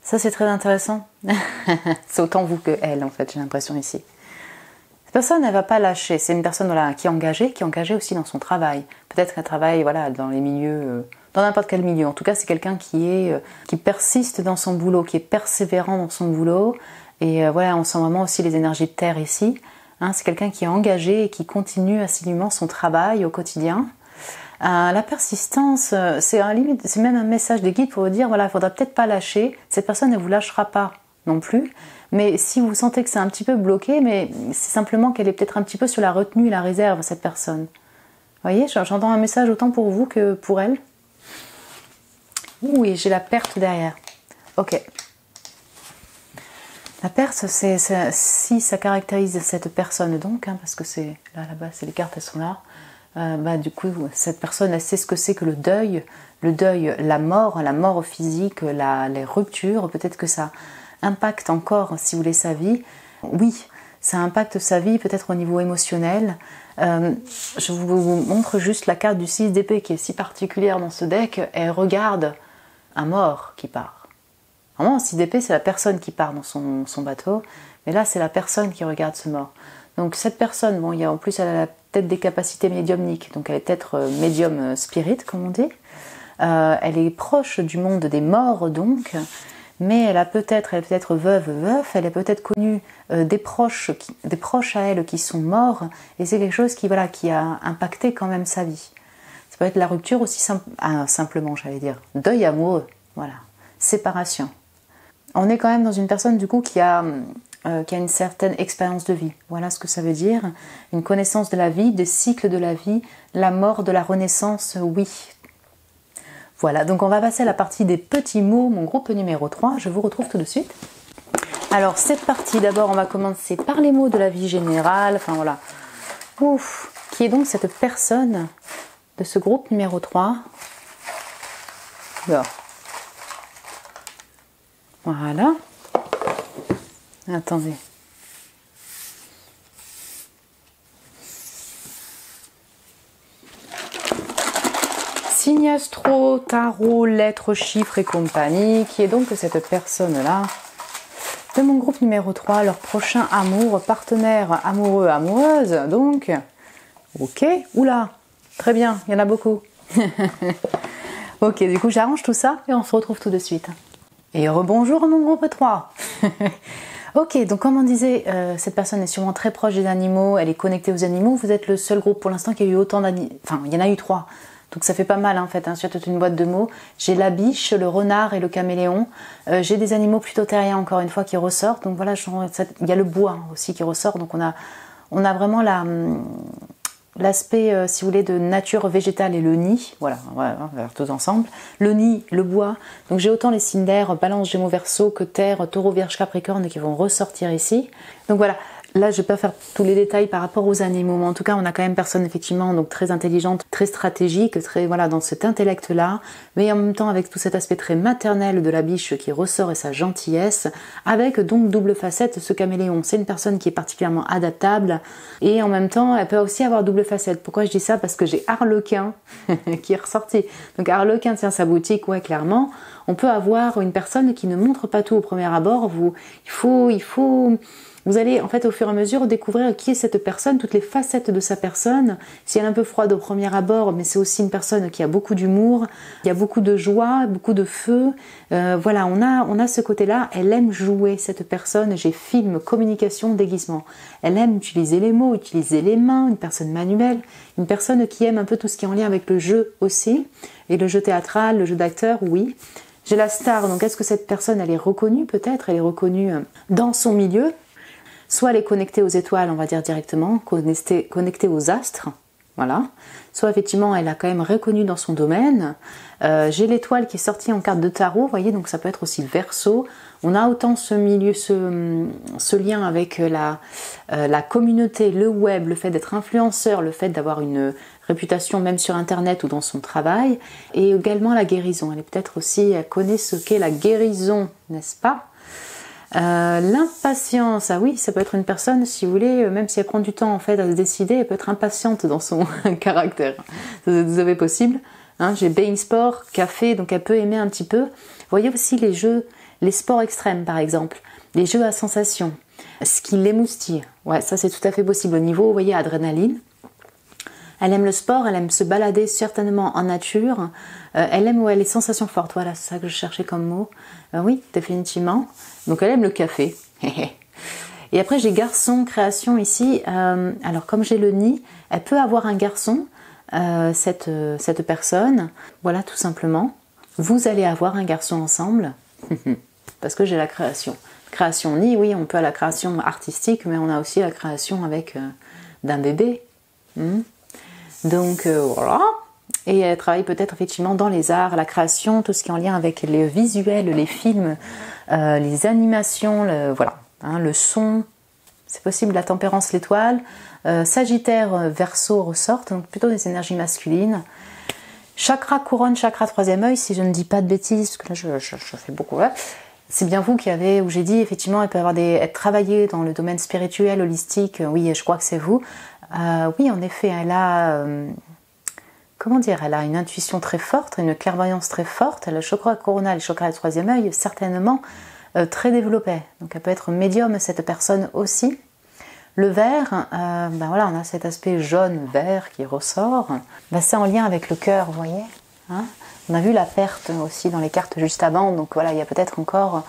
Ça c'est très intéressant. C'est autant vous que elle en fait, j'ai l'impression ici. Cette personne elle va pas lâcher. C'est une personne qui est engagée aussi dans son travail. Peut-être qu'elle travaille dans les milieux... dans n'importe quel milieu. En tout cas, c'est quelqu'un qui persiste dans son boulot, qui est persévérant dans son boulot. Et on sent vraiment aussi les énergies de terre ici. Hein, c'est quelqu'un qui est engagé et qui continue assidûment son travail au quotidien. La persistance, c'est même un message de guide pour vous dire, il faudra peut-être pas lâcher. Cette personne ne vous lâchera pas non plus. Mais si vous sentez que c'est un petit peu bloqué, mais c'est simplement qu'elle est peut-être un petit peu sur la retenue et la réserve, cette personne. Vous voyez, j'entends un message autant pour vous que pour elle. Oui, j'ai la perte derrière. Ok. La perte, si ça caractérise cette personne donc, hein, parce que c'est là-bas, c'est les cartes, elles sont là. Du coup, cette personne, elle sait ce que c'est que le deuil, la mort physique, les ruptures. Peut-être que ça impacte encore, si vous voulez, sa vie. Oui, ça impacte sa vie, peut-être au niveau émotionnel. Je vous montre juste la carte du 6 d'épée qui est si particulière dans ce deck. Elle regarde un mort qui part. Normalement, 6 d'épée, c'est la personne qui part dans son bateau, mais là, c'est la personne qui regarde ce mort. Donc cette personne, en plus, elle a peut-être des capacités médiumniques, donc elle est peut-être médium spirit, comme on dit. Elle est proche du monde des morts, donc, mais elle est peut-être veuf, elle est peut-être connue des proches à elle qui sont morts, et c'est quelque chose qui a impacté quand même sa vie. Ça peut être la rupture aussi simplement, j'allais dire, deuil amoureux, voilà, séparation. On est quand même dans une personne du coup qui a une certaine expérience de vie. Voilà ce que ça veut dire. Une connaissance de la vie, des cycles de la vie, la mort, de la renaissance, oui. Voilà, donc on va passer à la partie des petits mots, mon groupe numéro 3. Je vous retrouve tout de suite. Alors cette partie, d'abord on va commencer par les mots de la vie générale, enfin voilà. Ouf, qui est donc cette personne de ce groupe numéro 3. Alors. Voilà. Attendez. Signe astro, tarot, lettres, chiffres et compagnie, qui est donc cette personne-là de mon groupe numéro 3, leur prochain amour, partenaire amoureux, amoureuse, donc, ok, oula, très bien, il y en a beaucoup. Ok, du coup j'arrange tout ça et on se retrouve tout de suite. Et rebonjour mon groupe 3. Ok, donc comme on disait, cette personne est sûrement très proche des animaux, elle est connectée aux animaux, vous êtes le seul groupe pour l'instant qui a eu autant d'animaux, enfin il y en a eu 3. Donc ça fait pas mal en fait, hein, sur toute une boîte de mots. J'ai la biche, le renard et le caméléon. J'ai des animaux plutôt terriens encore une fois qui ressortent. Donc voilà, il y a le bois aussi qui ressort. Donc on a vraiment l'aspect, si vous voulez, de nature végétale et le nid. Voilà, on va faire tous ensemble. Le nid, le bois. Donc j'ai autant les signes d'air, balance, gémeaux, verseau, que terre, taureau, vierge, capricorne qui vont ressortir ici. Donc voilà. Là, je ne vais pas faire tous les détails par rapport aux animaux, mais en tout cas, on a quand même personne effectivement donc très intelligente, très stratégique, très voilà dans cet intellect-là, mais en même temps avec tout cet aspect très maternel de la biche qui ressort et sa gentillesse, avec donc double facette ce caméléon. C'est une personne qui est particulièrement adaptable et en même temps, elle peut aussi avoir double facette. Pourquoi je dis ça? Parce que j'ai Harlequin qui est ressorti. Donc Harlequin tient sa boutique, ouais, clairement. On peut avoir une personne qui ne montre pas tout au premier abord. Vous allez en fait au fur et à mesure découvrir qui est cette personne, toutes les facettes de sa personne. Si elle est un peu froide au premier abord, mais c'est aussi une personne qui a beaucoup d'humour, il y a beaucoup de joie, beaucoup de feu. Voilà, on a ce côté-là. Elle aime jouer cette personne. J'ai film, communication, déguisement. Elle aime utiliser les mots, utiliser les mains. Une personne manuelle, une personne qui aime un peu tout ce qui est en lien avec le jeu aussi, et le jeu théâtral, le jeu d'acteur, oui. J'ai la star. Donc est-ce que cette personne elle est reconnue peut-être? Elle est reconnue dans son milieu. Soit elle est connectée aux étoiles, on va dire directement, connectée aux astres, voilà. Soit effectivement elle a quand même reconnu dans son domaine. J'ai l'étoile qui est sortie en carte de tarot, vous voyez, donc ça peut être aussi le Verseau. On a autant ce milieu, ce lien avec la communauté, le web, le fait d'être influenceur, le fait d'avoir une réputation même sur internet ou dans son travail, et également la guérison. Elle est peut-être aussi, elle connaît ce qu'est la guérison, n'est-ce pas? L'impatience, ah oui, ça peut être une personne, si vous voulez, même si elle prend du temps en fait à se décider, elle peut être impatiente dans son caractère. Vous avez possible. Hein, j'ai Bein Sport, café, donc elle peut aimer un petit peu. Vous voyez aussi les jeux, les sports extrêmes par exemple, les jeux à sensation, ce qui l'émoustille. Ouais, ça c'est tout à fait possible au niveau, vous voyez, adrénaline. Elle aime le sport, elle aime se balader certainement en nature. Elle aime les sensations fortes, voilà, c'est ça que je cherchais comme mot. Oui, définitivement. Donc elle aime le café. Et après j'ai garçon, création ici. Alors comme j'ai le nid, elle peut avoir un garçon, cette personne. Voilà, tout simplement. Vous allez avoir un garçon ensemble. Parce que j'ai la création. Création nid, oui, on peut à la création artistique, mais on a aussi la création avec d'un bébé. Donc voilà. Et elle travaille peut-être effectivement dans les arts, la création, tout ce qui est en lien avec les visuels, les films, les animations, voilà, hein, le son. C'est possible, la tempérance, l'étoile. Sagittaire, Verseau ressortent, donc plutôt des énergies masculines. Chakra, couronne, chakra, troisième œil, si je ne dis pas de bêtises, parce que là je fais beaucoup. Ouais. C'est bien vous qui avez, où j'ai dit effectivement, elle peut avoir être travaillée dans le domaine spirituel, holistique. Oui, je crois que c'est vous. Oui, en effet, elle a, comment dire, elle a une intuition très forte, une clairvoyance très forte. Elle a le chakra coronal, le chakra du troisième œil, certainement très développé. Donc elle peut être médium, cette personne aussi. Le vert, ben voilà, on a cet aspect jaune-vert qui ressort. Ben c'est en lien avec le cœur, vous voyez. Hein, on a vu la perte aussi dans les cartes juste avant. Donc voilà, il y a peut-être encore,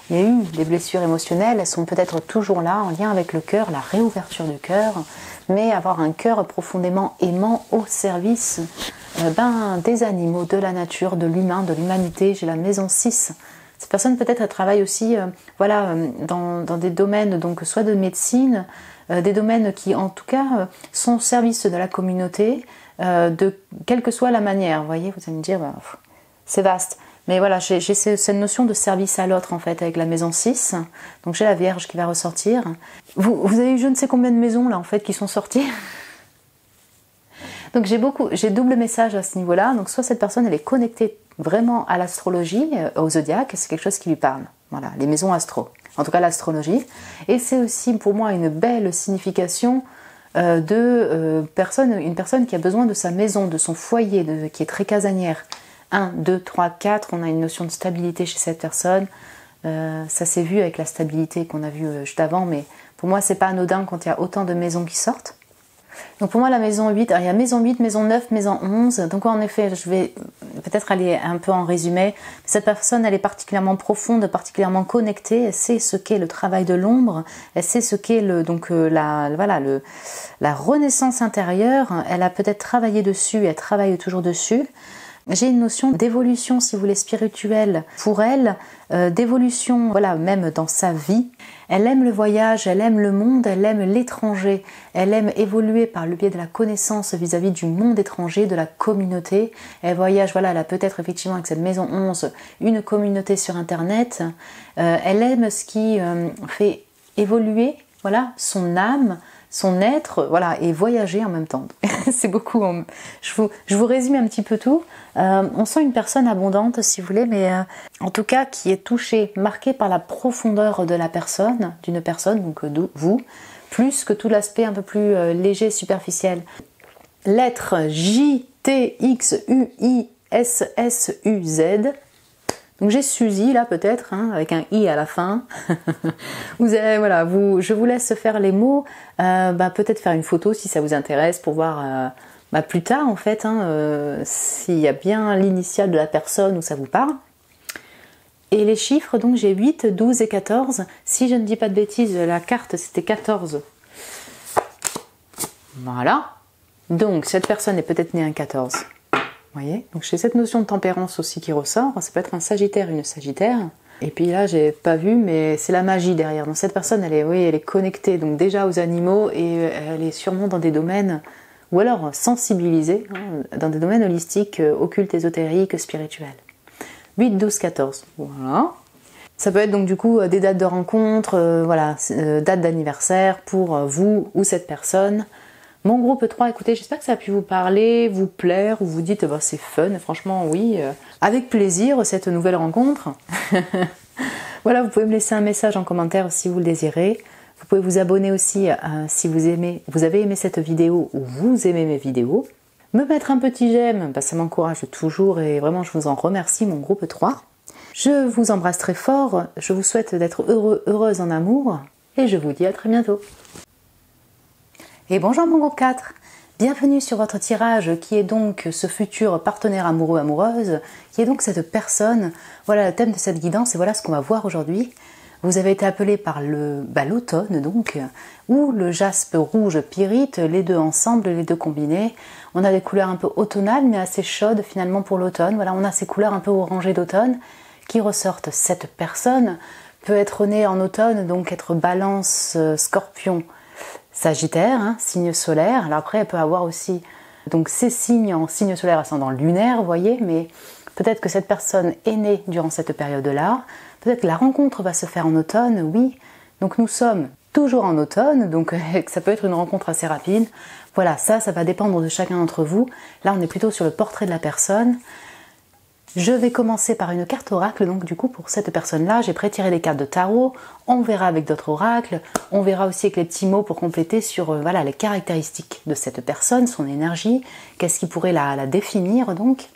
il y a eu des blessures émotionnelles. Elles sont peut-être toujours là, en lien avec le cœur, la réouverture du cœur. Mais avoir un cœur profondément aimant au service des animaux, de la nature, de l'humain, de l'humanité. J'ai la maison 6. Cette personne peut-être elle travaille aussi dans des domaines, donc soit de médecine, des domaines qui en tout cas sont au service de la communauté, de quelle que soit la manière. Vous voyez, vous allez me dire, c'est vaste. Mais voilà, j'ai cette notion de service à l'autre en fait avec la maison 6. Donc j'ai la Vierge qui va ressortir. Vous avez eu je ne sais combien de maisons là en fait qui sont sorties. Donc j'ai double message à ce niveau-là. Donc soit cette personne elle est connectée vraiment à l'astrologie, au zodiaque, c'est quelque chose qui lui parle. Voilà, les maisons astro. En tout cas l'astrologie. Et c'est aussi pour moi une belle signification une personne qui a besoin de sa maison, de son foyer, qui est très casanière. 1, 2, 3, 4, on a une notion de stabilité chez cette personne. Ça s'est vu avec la stabilité qu'on a vue juste avant, mais pour moi c'est pas anodin quand il y a autant de maisons qui sortent. Donc pour moi la maison 8, alors il y a maison 8, maison 9, maison 11, donc en effet je vais peut-être aller un peu en résumé. Cette personne elle est particulièrement profonde, particulièrement connectée, elle sait ce qu'est le travail de l'ombre, elle sait ce qu'est la renaissance intérieure, elle a peut-être travaillé dessus, elle travaille toujours dessus. J'ai une notion d'évolution, si vous voulez, spirituelle pour elle, d'évolution, voilà, même dans sa vie. Elle aime le voyage, elle aime le monde, elle aime l'étranger. Elle aime évoluer par le biais de la connaissance vis-à-vis du monde étranger, de la communauté. Elle voyage, voilà, elle a peut-être effectivement avec cette maison 11 une communauté sur Internet. Elle aime ce qui fait évoluer, voilà, son âme, son être, voilà, et voyager en même temps. C'est beaucoup. Je vous résume un petit peu tout. On sent une personne abondante, si vous voulez, mais en tout cas qui est touchée, marquée par la profondeur de la personne, d'une personne, donc vous, plus que tout l'aspect un peu plus léger, superficiel. Lettre JTXUISSUZ. Donc j'ai Suzy là peut-être, hein, avec un i à la fin. Vous avez, voilà, je vous laisse faire les mots, peut-être faire une photo si ça vous intéresse pour voir plus tard en fait, s'il y a bien l'initiale de la personne où ça vous parle. Et les chiffres, donc j'ai 8, 12 et 14. Si je ne dis pas de bêtises, la carte c'était 14. Voilà. Donc cette personne est peut-être née un 14. Vous voyez, donc j'ai cette notion de tempérance aussi qui ressort. Ça peut être un Sagittaire, une Sagittaire. Et puis là, j'ai pas vu, mais c'est la magie derrière. Donc cette personne, elle est connectée donc déjà aux animaux et elle est sûrement dans des domaines, ou alors sensibilisée, dans des domaines holistiques, occultes, ésotériques, spirituels. 8, 12, 14. Voilà. Ça peut être donc du coup des dates de rencontre, dates d'anniversaire pour vous ou cette personne. Mon groupe 3, écoutez, j'espère que ça a pu vous parler, vous plaire, ou vous dites c'est fun, franchement oui, avec plaisir cette nouvelle rencontre. Voilà, vous pouvez me laisser un message en commentaire si vous le désirez. Vous pouvez vous abonner aussi si vous avez aimé cette vidéo ou vous aimez mes vidéos. Me mettre un petit j'aime, ça m'encourage toujours et vraiment je vous en remercie, mon groupe 3. Je vous embrasse très fort, je vous souhaite d'être heureuse en amour et je vous dis à très bientôt. Et bonjour mon groupe 4, bienvenue sur votre tirage qui est donc ce futur partenaire amoureux-amoureuse, qui est donc cette personne. Voilà le thème de cette guidance et voilà ce qu'on va voir aujourd'hui. Vous avez été appelé par l'automne donc, ou le jaspe rouge pyrite, les deux ensemble, les deux combinés. On a des couleurs un peu automnales mais assez chaudes finalement pour l'automne. Voilà, on a ces couleurs un peu orangées d'automne qui ressortent. Cette personne peut être née en automne, donc être balance, scorpion, Sagittaire, signe solaire. Alors après, elle peut avoir aussi donc ces signes en signe solaire ascendant lunaire, vous voyez, mais peut-être que cette personne est née durant cette période-là. Peut-être que la rencontre va se faire en automne, oui. Donc nous sommes toujours en automne, donc ça peut être une rencontre assez rapide. Voilà, ça va dépendre de chacun d'entre vous. Là, on est plutôt sur le portrait de la personne. Je vais commencer par une carte oracle, donc du coup pour cette personne-là, j'ai pré-tiré des cartes de tarot, on verra avec d'autres oracles, on verra aussi avec les petits mots pour compléter sur les caractéristiques de cette personne, son énergie, qu'est-ce qui pourrait la définir donc.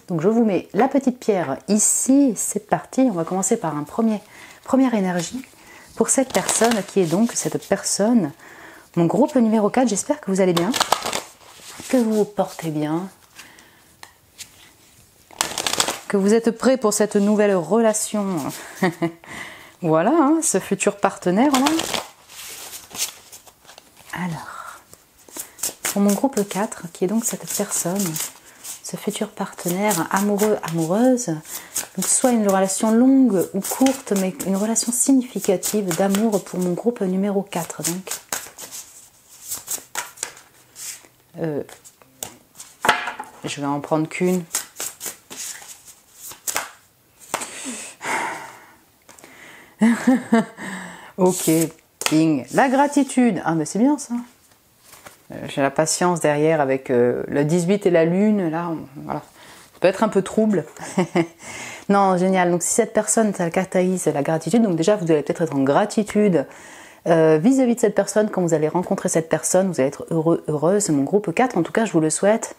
Donc je vous mets la petite pierre ici, c'est parti, on va commencer par première énergie pour cette personne qui est donc cette personne, mon groupe numéro 4, j'espère que vous allez bien, que vous vous portez bien, que vous êtes prêts pour cette nouvelle relation. Voilà, ce futur partenaire là. Alors, pour mon groupe 4, qui est donc cette personne, ce futur partenaire amoureux, amoureuse, donc soit une relation longue ou courte, mais une relation significative d'amour pour mon groupe numéro 4. Donc, je vais en prendre qu'une. Ok, ping. La gratitude. Ah, mais c'est bien ça. J'ai la patience derrière avec le 18 et la lune. Là, voilà. Ça peut être un peu trouble. Non, génial. Donc, si cette personne, ça caractérise la gratitude, donc déjà, vous allez peut-être être en gratitude vis-à-vis de cette personne. Quand vous allez rencontrer cette personne, vous allez être heureux, heureuse. C'est mon groupe 4, en tout cas, je vous le souhaite.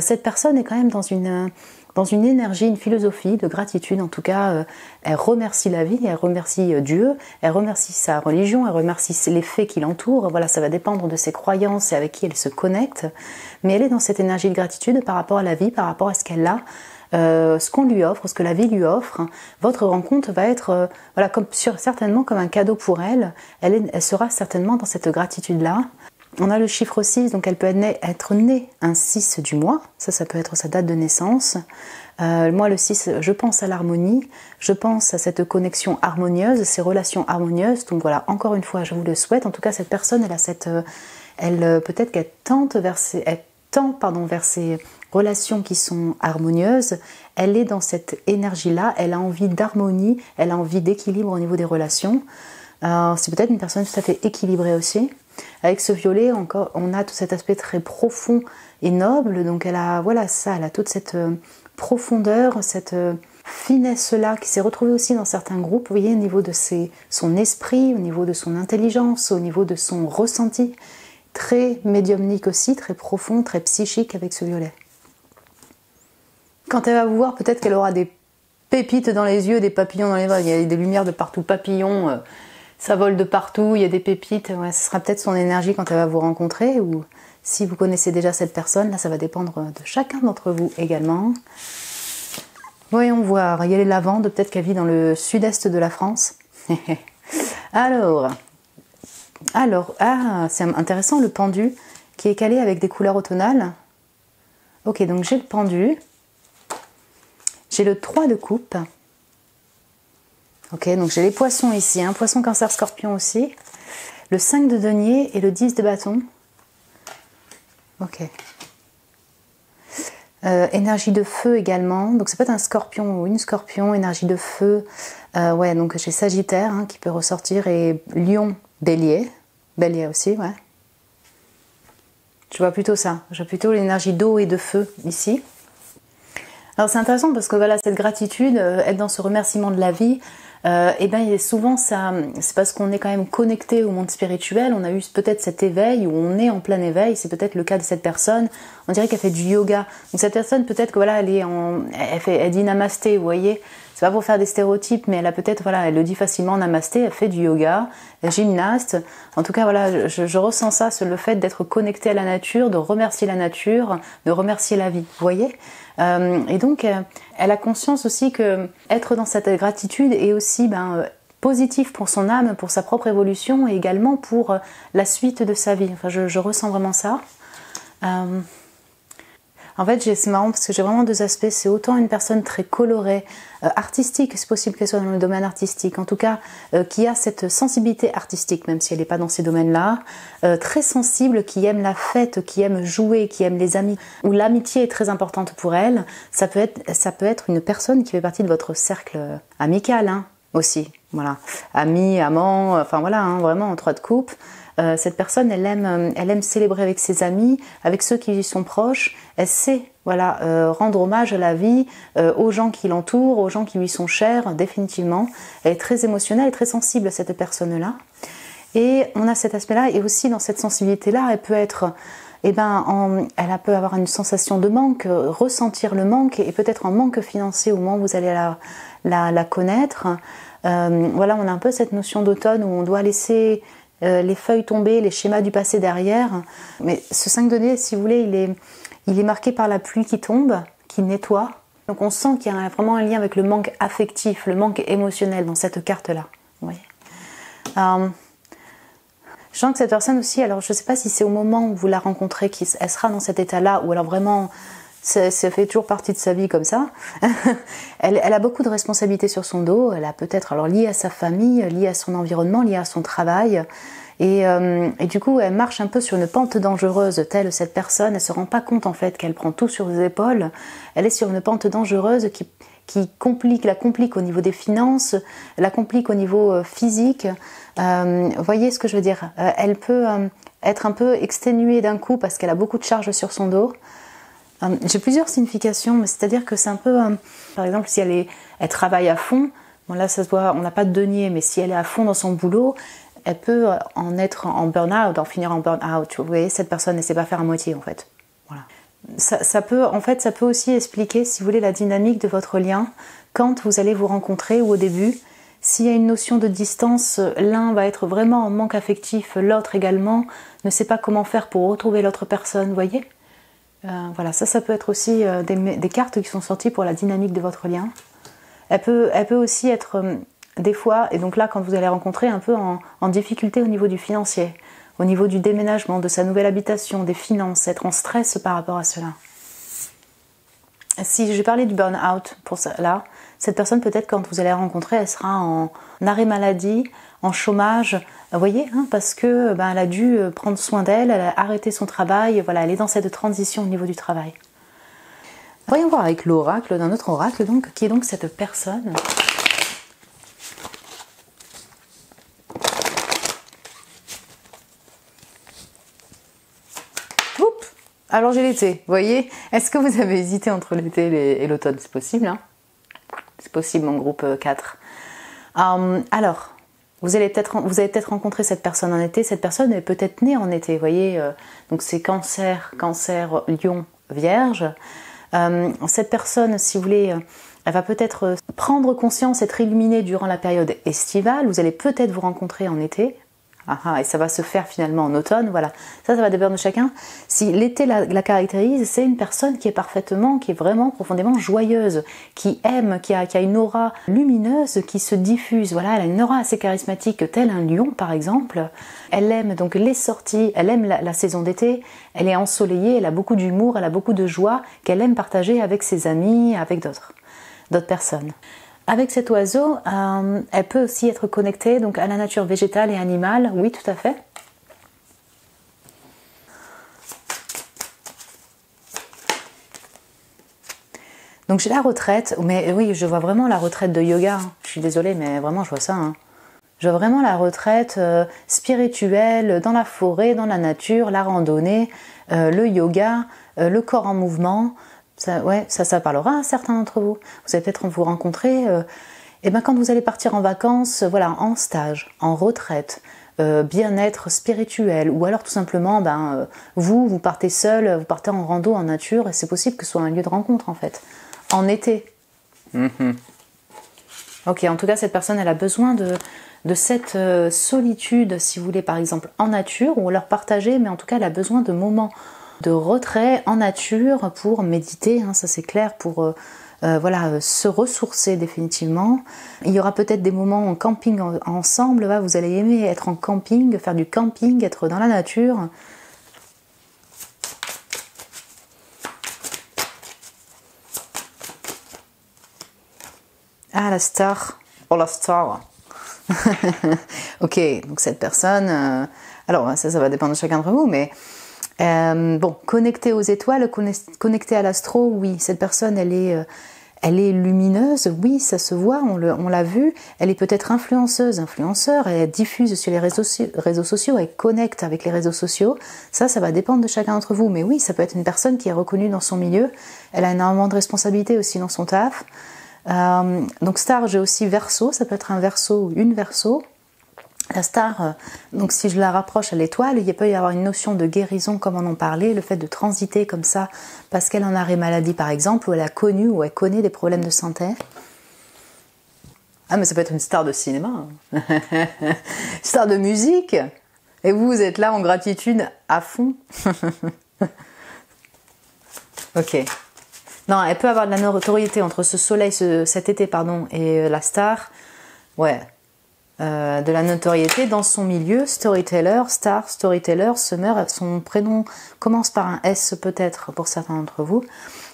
Cette personne est quand même dans une énergie, une philosophie de gratitude. En tout cas, elle remercie la vie, elle remercie Dieu, elle remercie sa religion, elle remercie les faits qui l'entourent. Voilà, ça va dépendre de ses croyances et avec qui elle se connecte. Mais elle est dans cette énergie de gratitude par rapport à la vie, par rapport à ce qu'elle a. Ce qu'on lui offre, ce que la vie lui offre. Votre rencontre va être voilà, certainement comme un cadeau pour elle. Elle sera certainement dans cette gratitude-là. On a le chiffre 6, donc elle peut être née un 6 du mois. Ça peut être sa date de naissance. Moi, le 6, je pense à l'harmonie. Je pense à cette connexion harmonieuse, ces relations harmonieuses. Donc voilà, encore une fois, je vous le souhaite. En tout cas, cette personne, elle a cette... peut-être qu'elle tend vers ces relations qui sont harmonieuses, elle est dans cette énergie-là, elle a envie d'harmonie, elle a envie d'équilibre au niveau des relations. C'est peut-être une personne tout à fait équilibrée aussi. Avec ce violet, encore, on a tout cet aspect très profond et noble, donc elle a toute cette profondeur, cette finesse-là qui s'est retrouvée aussi dans certains groupes, vous voyez, au niveau de son esprit, au niveau de son intelligence, au niveau de son ressenti. Très médiumnique aussi, très profond, très psychique avec ce violet. Quand elle va vous voir, peut-être qu'elle aura des pépites dans les yeux, des papillons dans les bras. Il y a des lumières de partout, papillons, ça vole de partout, il y a des pépites. Ouais, ce sera peut-être son énergie quand elle va vous rencontrer, ou si vous connaissez déjà cette personne, là ça va dépendre de chacun d'entre vous également. Voyons voir, il y a les lavandes, peut-être qu'elle vit dans le sud-est de la France. Alors, c'est intéressant le pendu qui est calé avec des couleurs automnales. Ok, donc j'ai le pendu. J'ai le 3 de coupe. Ok, donc j'ai les poissons ici, poisson, cancer, scorpion aussi. Le 5 de denier et le 10 de bâton. Ok. Énergie de feu également. Donc ça peut être un scorpion ou une scorpion, énergie de feu. Ouais, donc j'ai Sagittaire qui peut ressortir et Lion, Bélier. Bélier aussi, ouais. Je vois plutôt ça. Je vois plutôt l'énergie d'eau et de feu ici. Alors c'est intéressant parce que voilà, cette gratitude, être dans ce remerciement de la vie, et bien souvent ça, c'est parce qu'on est quand même connecté au monde spirituel, on a eu peut-être cet éveil, ou on est en plein éveil, c'est peut-être le cas de cette personne, on dirait qu'elle fait du yoga. Donc cette personne peut-être que voilà, elle dit namasté, vous voyez, c'est pas pour faire des stéréotypes, mais elle a peut-être, voilà, elle le dit facilement namasté, elle fait du yoga, elle est gymnaste. En tout cas, voilà, je ressens ça, le fait d'être connecté à la nature, de remercier la nature, de remercier la vie, vous voyez. Et donc, elle a conscience aussi que être dans cette gratitude est aussi positif pour son âme, pour sa propre évolution et également pour la suite de sa vie. Enfin, je ressens vraiment ça. En fait, c'est marrant parce que j'ai vraiment deux aspects. C'est autant une personne très colorée, artistique, c'est possible qu'elle soit dans le domaine artistique, en tout cas, qui a cette sensibilité artistique, même si elle n'est pas dans ces domaines-là, très sensible, qui aime la fête, qui aime jouer, qui aime les amis, où l'amitié est très importante pour elle. Ça peut être une personne qui fait partie de votre cercle amical, aussi. Voilà, amis, amants, enfin voilà, vraiment en 3 de coupe. Cette personne, elle aime célébrer avec ses amis, avec ceux qui lui sont proches. Elle sait, voilà, rendre hommage à la vie, aux gens qui l'entourent, aux gens qui lui sont chers, définitivement. Elle est très émotionnelle, très sensible, cette personne-là. Et on a cet aspect-là, et aussi dans cette sensibilité-là, elle peut être, elle peut avoir une sensation de manque, ressentir le manque, et peut-être un manque financier au moment où vous allez la connaître. Voilà, on a un peu cette notion d'automne où on doit laisser les feuilles tomber, les schémas du passé derrière. Mais ce 5 de denier, si vous voulez, il est marqué par la pluie qui tombe, qui nettoie. Donc on sent qu'il y a vraiment un lien avec le manque affectif, le manque émotionnel dans cette carte-là. Vous voyez. Je sens que cette personne aussi, alors je ne sais pas si c'est au moment où vous la rencontrez qu'elle sera dans cet état-là, ou alors vraiment ça fait toujours partie de sa vie comme ça. Elle a beaucoup de responsabilités sur son dos, elle a peut-être alors lié à sa famille, lié à son environnement, lié à son travail. Et du coup, elle marche un peu sur une pente dangereuse, telle cette personne, elle ne se rend pas compte en fait qu'elle prend tout sur ses épaules. Elle est sur une pente dangereuse qui la complique au niveau des finances, la complique au niveau physique. Voyez ce que je veux dire? Elle peut être un peu exténuée d'un coup parce qu'elle a beaucoup de charges sur son dos. J'ai plusieurs significations, mais c'est-à-dire que c'est un peu, par exemple, si elle travaille à fond, bon là ça se voit, on n'a pas de denier, mais si elle est à fond dans son boulot, elle peut en être en burn-out, en finir en burn-out. Vous voyez, cette personne ne sait pas faire à moitié en fait. Voilà. Ça peut aussi expliquer, si vous voulez, la dynamique de votre lien quand vous allez vous rencontrer ou au début. S'il y a une notion de distance, l'un va être vraiment en manque affectif, l'autre également ne sait pas comment faire pour retrouver l'autre personne, vous voyez. Voilà, ça peut être aussi des cartes qui sont sorties pour la dynamique de votre lien. Elle peut aussi être des fois, et donc là quand vous allez rencontrer un peu en difficulté au niveau du financier, au niveau du déménagement, de sa nouvelle habitation, des finances, être en stress par rapport à cela. Si je parlais du burn-out pour ça, là, cette personne peut-être quand vous allez la rencontrer, elle sera en arrêt maladie, en chômage, vous voyez, hein, parce que elle a dû prendre soin d'elle, elle a arrêté son travail, voilà, elle est dans cette transition au niveau du travail. Voyons voir avec l'oracle d'un autre oracle, donc, qui est donc cette personne. Alors j'ai l'été, vous voyez. Est-ce que vous avez hésité entre l'été et l'automne? C'est possible, hein? C'est possible, mon groupe 4. Alors, vous avez peut-être rencontré cette personne en été. Cette personne est peut-être née en été, vous voyez. Donc c'est Cancer, Lion, Vierge. Cette personne, si vous voulez, elle va peut-être prendre conscience, être illuminée durant la période estivale. Vous allez peut-être vous rencontrer en été. Et ça va se faire finalement en automne, voilà. Ça va dépendre de chacun. Si l'été la caractérise, c'est une personne qui est vraiment profondément joyeuse, qui aime, qui a une aura lumineuse qui se diffuse. Voilà, elle a une aura assez charismatique, tel un lion par exemple. Elle aime donc les sorties, elle aime la saison d'été, elle est ensoleillée, elle a beaucoup d'humour, elle a beaucoup de joie qu'elle aime partager avec ses amis, avec d'autres personnes. Avec cet oiseau, elle peut aussi être connectée donc, à la nature végétale et animale, oui tout à fait. Donc j'ai la retraite, mais oui je vois vraiment la retraite de yoga, je suis désolée mais vraiment je vois ça. Je vois vraiment la retraite spirituelle dans la forêt, dans la nature, la randonnée, le yoga, le corps en mouvement. Ça parlera à certains d'entre vous. Vous allez peut-être vous rencontrer. Et quand vous allez partir en vacances, voilà, en stage, en retraite, bien-être spirituel, ou alors tout simplement, vous partez seul, vous partez en rando, en nature, et c'est possible que ce soit un lieu de rencontre en fait, en été. Ok, en tout cas, cette personne, elle a besoin de cette solitude, si vous voulez, par exemple, en nature, ou leur partager, mais en tout cas, elle a besoin de moments de retrait en nature pour méditer, ça c'est clair, pour se ressourcer définitivement. Il y aura peut-être des moments en camping ensemble, vous allez aimer être en camping, faire du camping, être dans la nature. Ah, la star. Oh, la star. Ok, donc cette personne... alors, ça va dépendre de chacun d'entre vous, mais... connectée aux étoiles, connectée à l'astro, oui, cette personne, elle est lumineuse, oui, ça se voit, on l'a vu. Elle est peut-être influenceur, elle diffuse sur les réseaux sociaux, elle connecte avec les réseaux sociaux. Ça va dépendre de chacun d'entre vous, mais oui, ça peut être une personne qui est reconnue dans son milieu. Elle a énormément de responsabilités aussi dans son taf. Donc star, j'ai aussi Verseau, ça peut être un Verseau ou une Verseau. La star, donc si je la rapproche à l'étoile, il peut y avoir une notion de guérison comme on en parlait, le fait de transiter comme ça parce qu'elle en a arrêt maladie par exemple, ou elle a connu ou elle connaît des problèmes de santé. Ah mais ça peut être une star de cinéma, star de musique, et vous êtes là en gratitude à fond. Ok. Non, elle peut avoir de la notoriété entre ce soleil, cet été et la star. Ouais. De la notoriété dans son milieu, storyteller, star, storyteller, summer, son prénom commence par un S peut-être pour certains d'entre vous.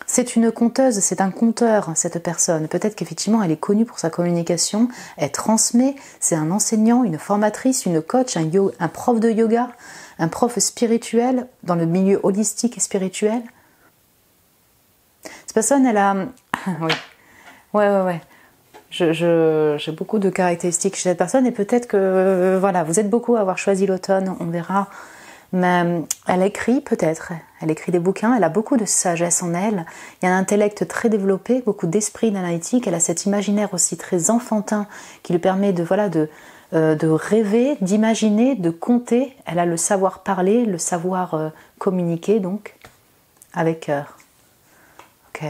C'est une conteuse, c'est un conteur cette personne, peut-être qu'effectivement elle est connue pour sa communication, elle transmet, c'est un enseignant, une formatrice, une coach, un prof de yoga, un prof spirituel dans le milieu holistique et spirituel. Cette personne, elle a... oui. Ouais. J'ai beaucoup de caractéristiques chez cette personne et peut-être que voilà, vous êtes beaucoup à avoir choisi l'automne, on verra. Mais elle écrit peut-être, elle écrit des bouquins, elle a beaucoup de sagesse en elle, il y a un intellect très développé, beaucoup d'esprit analytique, elle a cet imaginaire aussi très enfantin qui lui permet de rêver, d'imaginer, de compter. Elle a le savoir parler, le savoir communiquer donc avec cœur. Ok.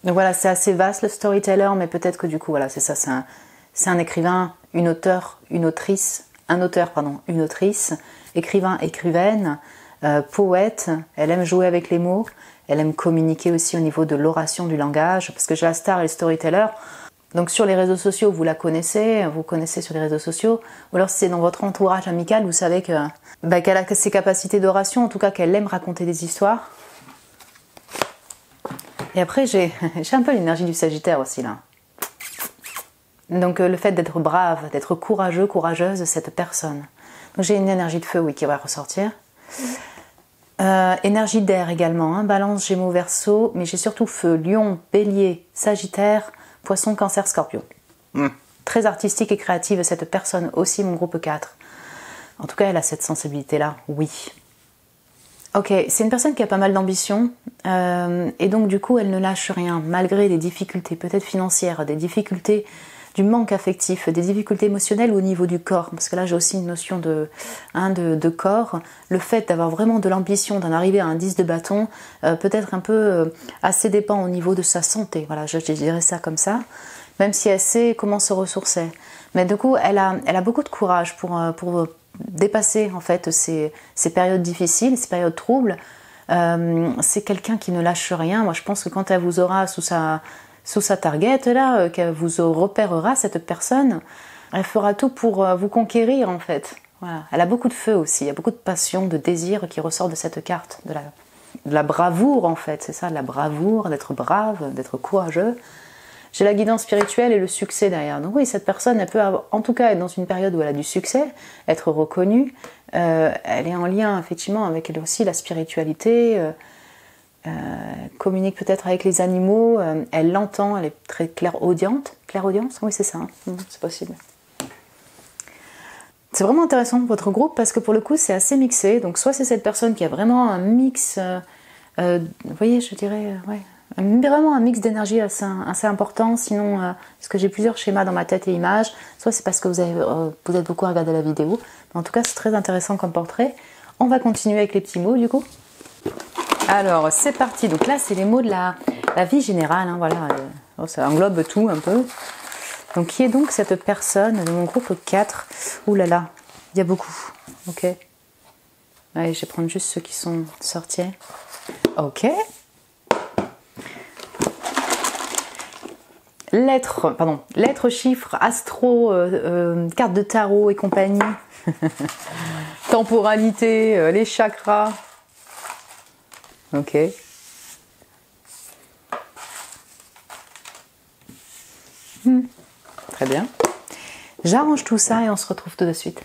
Donc voilà, c'est assez vaste le storyteller, mais peut-être que du coup, voilà, c'est ça, c'est un écrivain, une auteure, une autrice, un auteur, pardon, une autrice, écrivain, écrivaine, poète, elle aime jouer avec les mots, elle aime communiquer aussi au niveau de l'oration du langage, parce que j'ai la star et le storyteller. Donc sur les réseaux sociaux, vous la connaissez, vous connaissez sur les réseaux sociaux, ou alors si c'est dans votre entourage amical, vous savez que qu'elle a ses capacités d'oration, en tout cas qu'elle aime raconter des histoires. Et après, j'ai un peu l'énergie du Sagittaire aussi là. Donc le fait d'être brave, d'être courageux, courageuse, cette personne. Donc j'ai une énergie de feu, oui, qui va ressortir. Énergie d'air également, hein, Balance, Gémeaux, Verseau, mais j'ai surtout feu, Lion, Bélier, Sagittaire, Poisson, Cancer, Scorpion. Très artistique et créative cette personne aussi, mon groupe 4. En tout cas, elle a cette sensibilité-là, oui. Ok, c'est une personne qui a pas mal d'ambition et donc du coup elle ne lâche rien malgré des difficultés peut-être financières, des difficultés du manque affectif, des difficultés émotionnelles au niveau du corps, parce que là j'ai aussi une notion de corps, le fait d'avoir vraiment de l'ambition, d'en arriver à un 10 de bâton, peut-être un peu assez dépend au niveau de sa santé, voilà, je dirais ça comme ça, même si elle sait comment se ressourcer. Mais du coup elle a beaucoup de courage pour dépasser en fait ces périodes difficiles, ces périodes troubles. C'est quelqu'un qui ne lâche rien. Moi je pense que quand elle vous aura sous sa target là, qu'elle vous repérera cette personne, elle fera tout pour vous conquérir en fait. Voilà. Elle a beaucoup de feu aussi, il y a beaucoup de passion, de désir qui ressort de cette carte, de la bravoure en fait, c'est ça, de la bravoure, d'être brave, d'être courageux. J'ai la guidance spirituelle et le succès derrière. Donc oui, cette personne, elle peut en tout cas être dans une période où elle a du succès, être reconnue. Elle est en lien effectivement avec elle aussi la spiritualité. Communique peut-être avec les animaux. Elle l'entend, elle est très clairaudiente. Clairaudience, oui c'est ça, hein. C'est possible. C'est vraiment intéressant votre groupe parce que pour le coup c'est assez mixé. Donc soit c'est cette personne qui a vraiment un mix, vous voyez, je dirais, ouais. Vraiment un mix d'énergie assez important, sinon parce que j'ai plusieurs schémas dans ma tête et images, soit c'est parce que vous êtes beaucoup à regarder la vidéo, mais en tout cas c'est très intéressant comme portrait. On va continuer avec les petits mots du coup. Alors c'est parti, donc là c'est les mots de la vie générale, hein, voilà, ça englobe tout un peu. Donc qui est donc cette personne de mon groupe 4? Ouh là là, il y a beaucoup, ok. Allez, je vais prendre juste ceux qui sont sortis. Ok. Lettres, chiffres, astro, carte de tarot et compagnie, temporalité, les chakras. Ok. Très bien. J'arrange tout ça et on se retrouve tout de suite.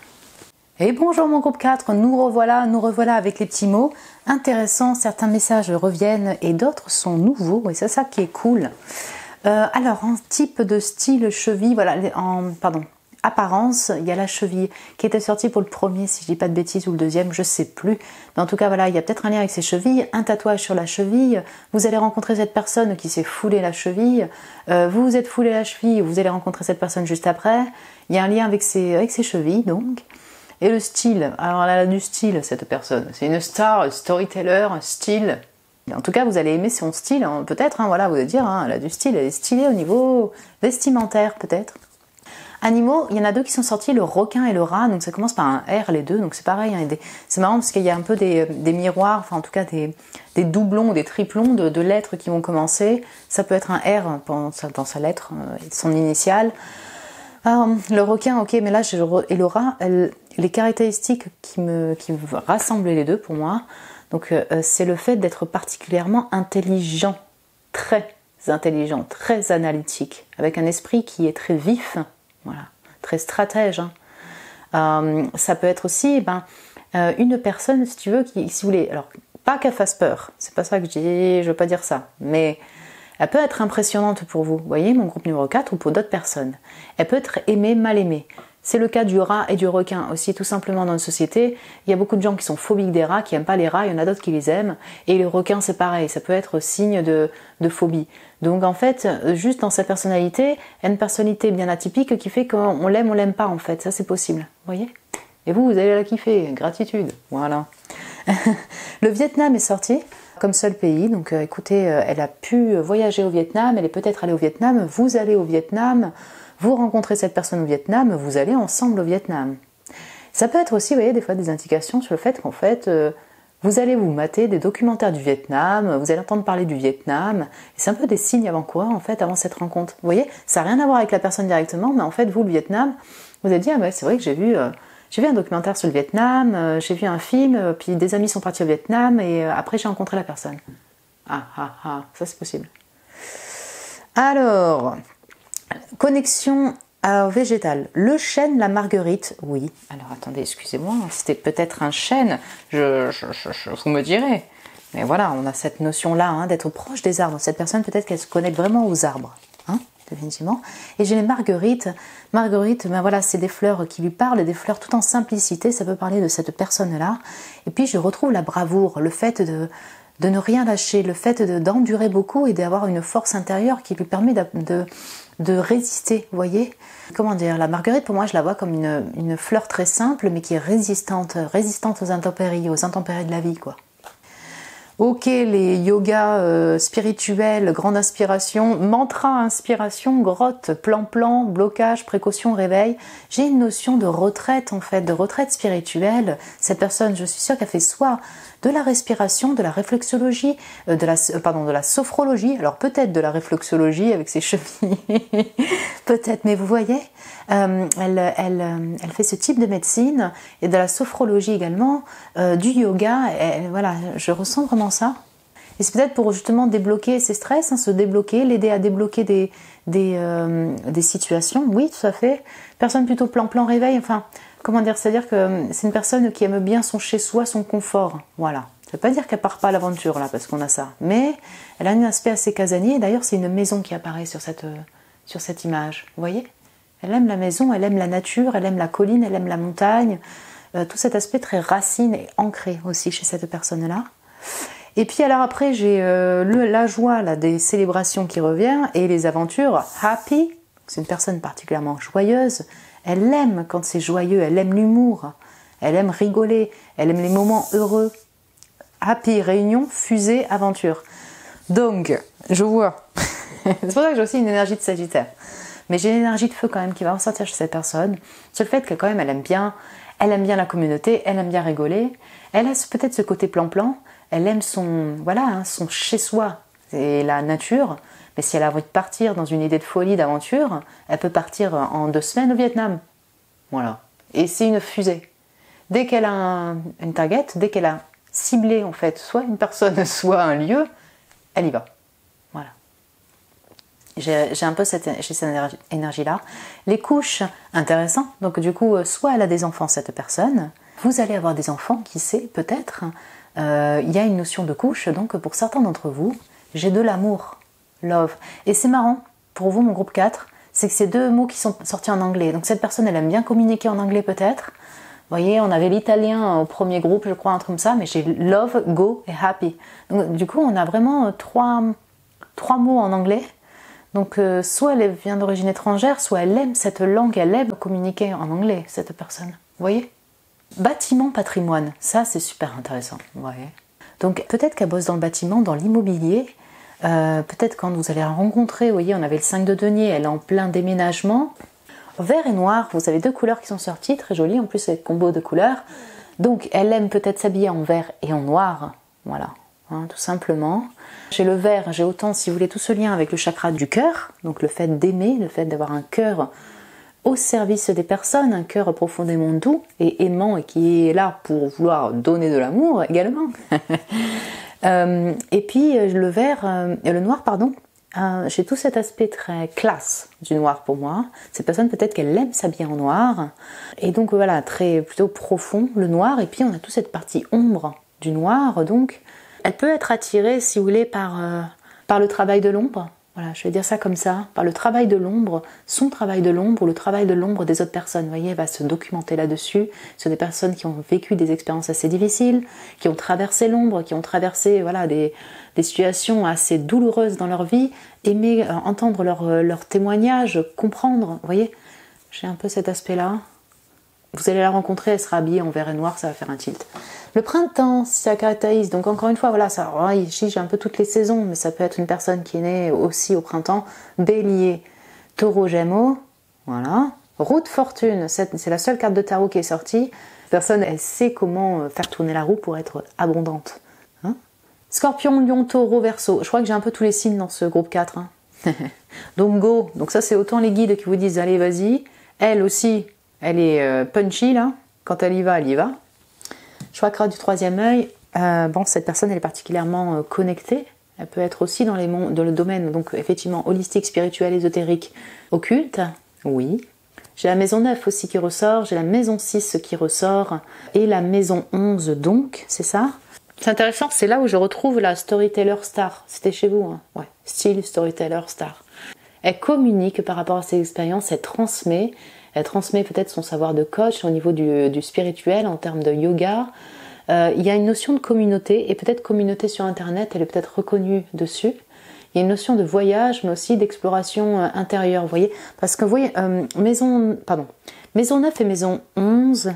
Et bonjour mon groupe 4, nous revoilà avec les petits mots intéressants. Certains messages reviennent et d'autres sont nouveaux et c'est ça qui est cool. Alors, en type de style cheville, voilà, apparence, il y a la cheville qui était sortie pour le premier, si je dis pas de bêtises, ou le deuxième, je sais plus. Mais en tout cas, voilà, il y a peut-être un lien avec ces chevilles, un tatouage sur la cheville. Vous allez rencontrer cette personne qui s'est foulée la cheville. Vous vous êtes foulé la cheville, vous allez rencontrer cette personne juste après. Il y a un lien avec ses chevilles, donc. Et le style, alors elle a du style, cette personne. C'est une star, un storyteller, un style. En tout cas, vous allez aimer son style, hein, peut-être, hein, voilà, vous allez dire, hein, elle a du style, elle est stylée au niveau vestimentaire, peut-être. Animaux, il y en a deux qui sont sortis, le requin et le rat, donc ça commence par un R les deux, donc c'est pareil, hein, c'est marrant parce qu'il y a un peu des miroirs, enfin en tout cas des doublons, des triplons de lettres qui vont commencer. Ça peut être un R dans sa lettre, son initiale. Le requin, ok, mais là, et le rat, les caractéristiques qui rassemblent les deux pour moi, donc c'est le fait d'être particulièrement intelligent, très analytique, avec un esprit qui est très vif, voilà, très stratège. Hein. Ça peut être aussi une personne, si tu veux, si vous voulez, alors pas qu'elle fasse peur, c'est pas ça que je dis, je veux pas dire ça, mais Elle peut être impressionnante pour vous, vous voyez, mon groupe numéro 4, ou pour d'autres personnes. Elle peut être aimée, mal aimée. C'est le cas du rat et du requin aussi, tout simplement dans une société. Il y a beaucoup de gens qui sont phobiques des rats, qui n'aiment pas les rats, il y en a d'autres qui les aiment. Et les requins, c'est pareil, ça peut être signe de phobie. Donc en fait, juste dans sa personnalité, elle a une personnalité bien atypique qui fait qu'on l'aime, on l'aime pas en fait, ça c'est possible, vous voyez. Et vous allez la kiffer, gratitude, voilà. Le Vietnam est sorti comme seul pays, donc écoutez, elle a pu voyager au Vietnam, elle est peut-être allée au Vietnam, vous allez au Vietnam, vous rencontrez cette personne au Vietnam, vous allez ensemble au Vietnam. Ça peut être aussi, vous voyez, des fois des indications sur le fait qu'en fait, vous allez vous mater des documentaires du Vietnam, vous allez entendre parler du Vietnam, et c'est un peu des signes avant-coureurs en fait, avant cette rencontre. Vous voyez, ça n'a rien à voir avec la personne directement, mais en fait, vous, le Vietnam, vous avez dit, ah ouais, c'est vrai que j'ai vu un documentaire sur le Vietnam, j'ai vu un film, puis des amis sont partis au Vietnam, et après j'ai rencontré la personne. Ça c'est possible. Alors, connexion végétale. Le chêne, la marguerite, oui. Alors attendez, excusez-moi, c'était peut-être un chêne, vous me direz. Mais voilà, on a cette notion-là, hein, d'être proche des arbres. Cette personne, peut-être qu'elle se connecte vraiment aux arbres. Hein, définitivement. Et j'ai les marguerites. Marguerite, ben voilà, c'est des fleurs qui lui parlent, des fleurs tout en simplicité, ça peut parler de cette personne-là. Et puis je retrouve la bravoure, le fait de ne rien lâcher, le fait d'endurer beaucoup et d'avoir une force intérieure qui lui permet de résister, vous voyez. Comment dire, la marguerite, pour moi, je la vois comme une fleur très simple, mais qui est résistante aux intempéries de la vie, quoi. Ok, les yogas spirituels, grande inspiration, mantra, inspiration, grotte, plan, blocage, précaution, réveil. J'ai une notion de retraite en fait, de retraite spirituelle. Cette personne, je suis sûre qu'elle fait soit de la respiration, de la réflexologie, de la sophrologie. Alors peut-être de la réflexologie avec ses chevilles, peut-être, mais vous voyez, elle fait ce type de médecine et de la sophrologie également, du yoga. Et voilà, je ressens vraiment ça. Et c'est peut-être pour justement débloquer ses stress, hein, se débloquer, l'aider à débloquer des situations. Oui, tout à fait. Personne plutôt plan réveil. Enfin, comment dire, c'est-à-dire que c'est une personne qui aime bien son chez-soi, son confort. Voilà. Ça veut pas dire qu'elle part pas à l'aventure là, parce qu'on a ça. Mais elle a un aspect assez casanier. D'ailleurs, c'est une maison qui apparaît sur cette image. Vous voyez ? Elle aime la maison, elle aime la nature, elle aime la colline, elle aime la montagne. Tout cet aspect très racine et ancré aussi chez cette personne-là. Et puis alors après, j'ai la joie là, des célébrations qui revient et les aventures. Happy, c'est une personne particulièrement joyeuse. Elle aime quand c'est joyeux, elle aime l'humour, elle aime rigoler, elle aime les moments heureux. Happy, réunion, fusée, aventure. Donc, je vois. C'est pour ça que j'ai aussi une énergie de Sagittaire. Mais j'ai une énergie de feu quand même qui va ressortir chez cette personne. Sur le fait que quand même elle aime bien la communauté, elle aime bien rigoler. Elle a peut-être ce côté plan. Elle aime son chez-soi et la nature. Mais si elle a envie de partir dans une idée de folie, d'aventure, elle peut partir en 2 semaines au Vietnam. Voilà. Et c'est une fusée. Dès qu'elle a une target, dès qu'elle a ciblé en fait soit une personne, soit un lieu, elle y va. Voilà. J'ai un peu cette énergie-là. Les couches, intéressant. Donc du coup, soit elle a des enfants, cette personne. Vous allez avoir des enfants, qui sait, peut-être. Il y a une notion de couche. Donc pour certains d'entre vous, j'ai de l'amour, love. Et c'est marrant, pour vous, mon groupe 4, c'est que ces 2 mots qui sont sortis en anglais. Donc cette personne, elle aime bien communiquer en anglais peut-être. Vous voyez, on avait l'italien au premier groupe, je crois, un truc comme ça. Mais j'ai love, go et happy. Donc du coup, on a vraiment 3 mots en anglais. Donc soit elle vient d'origine étrangère, soit elle aime cette langue, elle aime communiquer en anglais, cette personne. Vous voyez ? Bâtiment, patrimoine, ça c'est super intéressant. Vous voyez ? Donc peut-être qu'elle bosse dans le bâtiment, dans l'immobilier. Peut-être quand vous allez la rencontrer, vous voyez, on avait le 5 de denier, elle est en plein déménagement. Vert et noir, vous avez 2 couleurs qui sont sorties, très jolies, en plus c'est combo de couleurs. Donc elle aime peut-être s'habiller en vert et en noir, voilà. Hein, tout simplement. J'ai le vert, j'ai autant, si vous voulez, tout ce lien avec le chakra du cœur, donc le fait d'aimer, le fait d'avoir un cœur au service des personnes, un cœur profondément doux et aimant et qui est là pour vouloir donner de l'amour également. Et puis le noir, pardon, j'ai tout cet aspect très classe du noir pour moi. Cette personne, peut-être qu'elle aime s'habiller en noir. Et donc voilà, très plutôt profond, le noir. Et puis on a toute cette partie ombre du noir, donc elle peut être attirée, si vous voulez, par par le travail de l'ombre. Voilà, je vais dire ça comme ça, par le travail de l'ombre, son travail de l'ombre ou le travail de l'ombre des autres personnes. Vous voyez, elle va se documenter là-dessus, sur des personnes qui ont vécu des expériences assez difficiles, qui ont traversé l'ombre, qui ont traversé voilà, des situations assez douloureuses dans leur vie, aimer entendre leur témoignage, comprendre, vous voyez, j'ai un peu cet aspect-là. Vous allez la rencontrer, elle sera habillée en vert et noir, ça va faire un tilt. Le printemps, ça caractérise, donc encore une fois, voilà, ça, ici j'ai un peu toutes les saisons, mais ça peut être une personne qui est née aussi au printemps. Bélier, Taureau, Gémeaux, voilà. Roue de fortune, c'est la seule carte de tarot qui est sortie. La personne, elle sait comment faire tourner la roue pour être abondante. Hein. Scorpion, Lion, Taureau, Verseau. Je crois que j'ai un peu tous les signes dans ce groupe 4. Hein. Donc go, donc ça c'est autant les guides qui vous disent allez vas-y. Elle aussi, elle est punchy là, quand elle y va, elle y va. Chakra du troisième œil, bon cette personne elle est particulièrement connectée, elle peut être aussi dans le domaine, donc effectivement holistique, spirituel, ésotérique, occulte, oui. J'ai la maison 9 aussi qui ressort, j'ai la maison 6 qui ressort, et la maison 11 donc, c'est ça. C'est intéressant, c'est là où je retrouve la storyteller star, c'était chez vous, hein. Ouais, style storyteller star. Elle communique par rapport à ses expériences, elle transmet peut-être son savoir de coach au niveau du spirituel, en termes de yoga. Il y a une notion de communauté, et peut-être communauté sur internet, elle est peut-être reconnue dessus. Il y a une notion de voyage, mais aussi d'exploration intérieure, vous voyez. Parce que vous voyez, maison 9 et maison 11,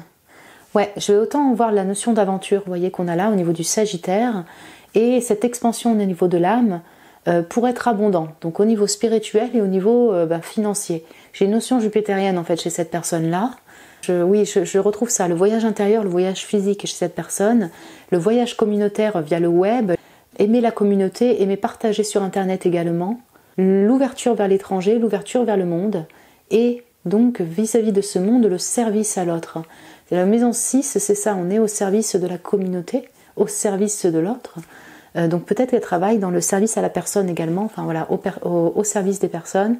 ouais, je vais autant voir la notion d'aventure, vous voyez, qu'on a là au niveau du Sagittaire, et cette expansion au niveau de l'âme, pour être abondant, donc au niveau spirituel et au niveau financier. J'ai une notion jupitérienne en fait chez cette personne-là. Je retrouve ça, le voyage intérieur, le voyage physique chez cette personne, le voyage communautaire via le web, aimer la communauté, aimer partager sur internet également, l'ouverture vers l'étranger, l'ouverture vers le monde, et donc vis-à-vis de ce monde, le service à l'autre. La maison 6, c'est ça, on est au service de la communauté, au service de l'autre. Donc peut-être qu'elle travaille dans le service à la personne également, enfin voilà, au service des personnes.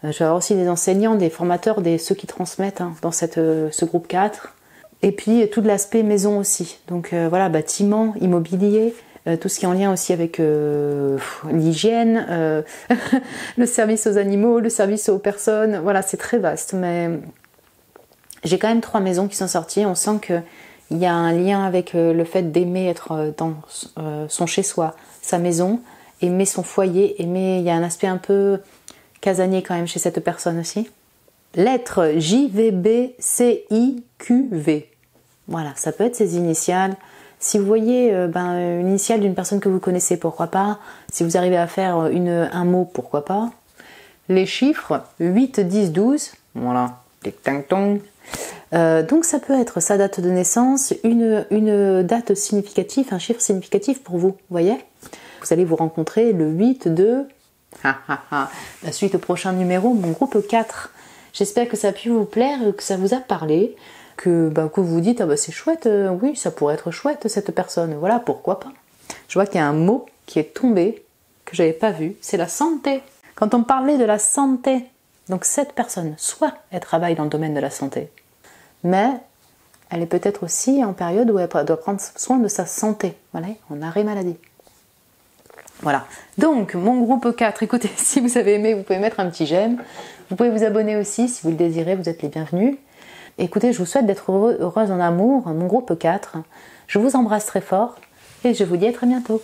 Je vais avoir aussi des enseignants, des formateurs, ceux qui transmettent hein, dans ce groupe 4. Et puis tout l'aspect maison aussi. Donc voilà, bâtiment, immobilier, tout ce qui est en lien aussi avec l'hygiène, le service aux animaux, le service aux personnes. Voilà, c'est très vaste. Mais j'ai quand même 3 maisons qui sont sorties. On sent que il y a un lien avec le fait d'aimer être dans son chez-soi, sa maison, aimer son foyer, il y a un aspect un peu casanier quand même chez cette personne aussi. Lettre JVBCIQV. Voilà, ça peut être ses initiales. Si vous voyez une initiale d'une personne que vous connaissez, pourquoi pas. Si vous arrivez à faire un mot, pourquoi pas. Les chiffres 8, 10, 12. Voilà, tic-tac-tong. Donc ça peut être sa date de naissance, une date significative, un chiffre significatif pour vous, vous voyez. Vous allez vous rencontrer le 8 de... La suite au prochain numéro, mon groupe 4. J'espère que ça a pu vous plaire, que ça vous a parlé, que vous vous dites, ah c'est chouette, oui, ça pourrait être chouette cette personne, voilà, pourquoi pas. Je vois qu'il y a un mot qui est tombé, que j'avais pas vu, c'est la santé. Quand on parlait de la santé, donc cette personne, soit elle travaille dans le domaine de la santé, mais elle est peut-être aussi en période où elle doit prendre soin de sa santé, voilà, en arrêt maladie. Voilà, donc mon groupe 4, écoutez, si vous avez aimé, vous pouvez mettre un petit j'aime, vous pouvez vous abonner aussi, si vous le désirez, vous êtes les bienvenus. Écoutez, je vous souhaite d'être heureuse en amour, mon groupe 4, je vous embrasse très fort, et je vous dis à très bientôt.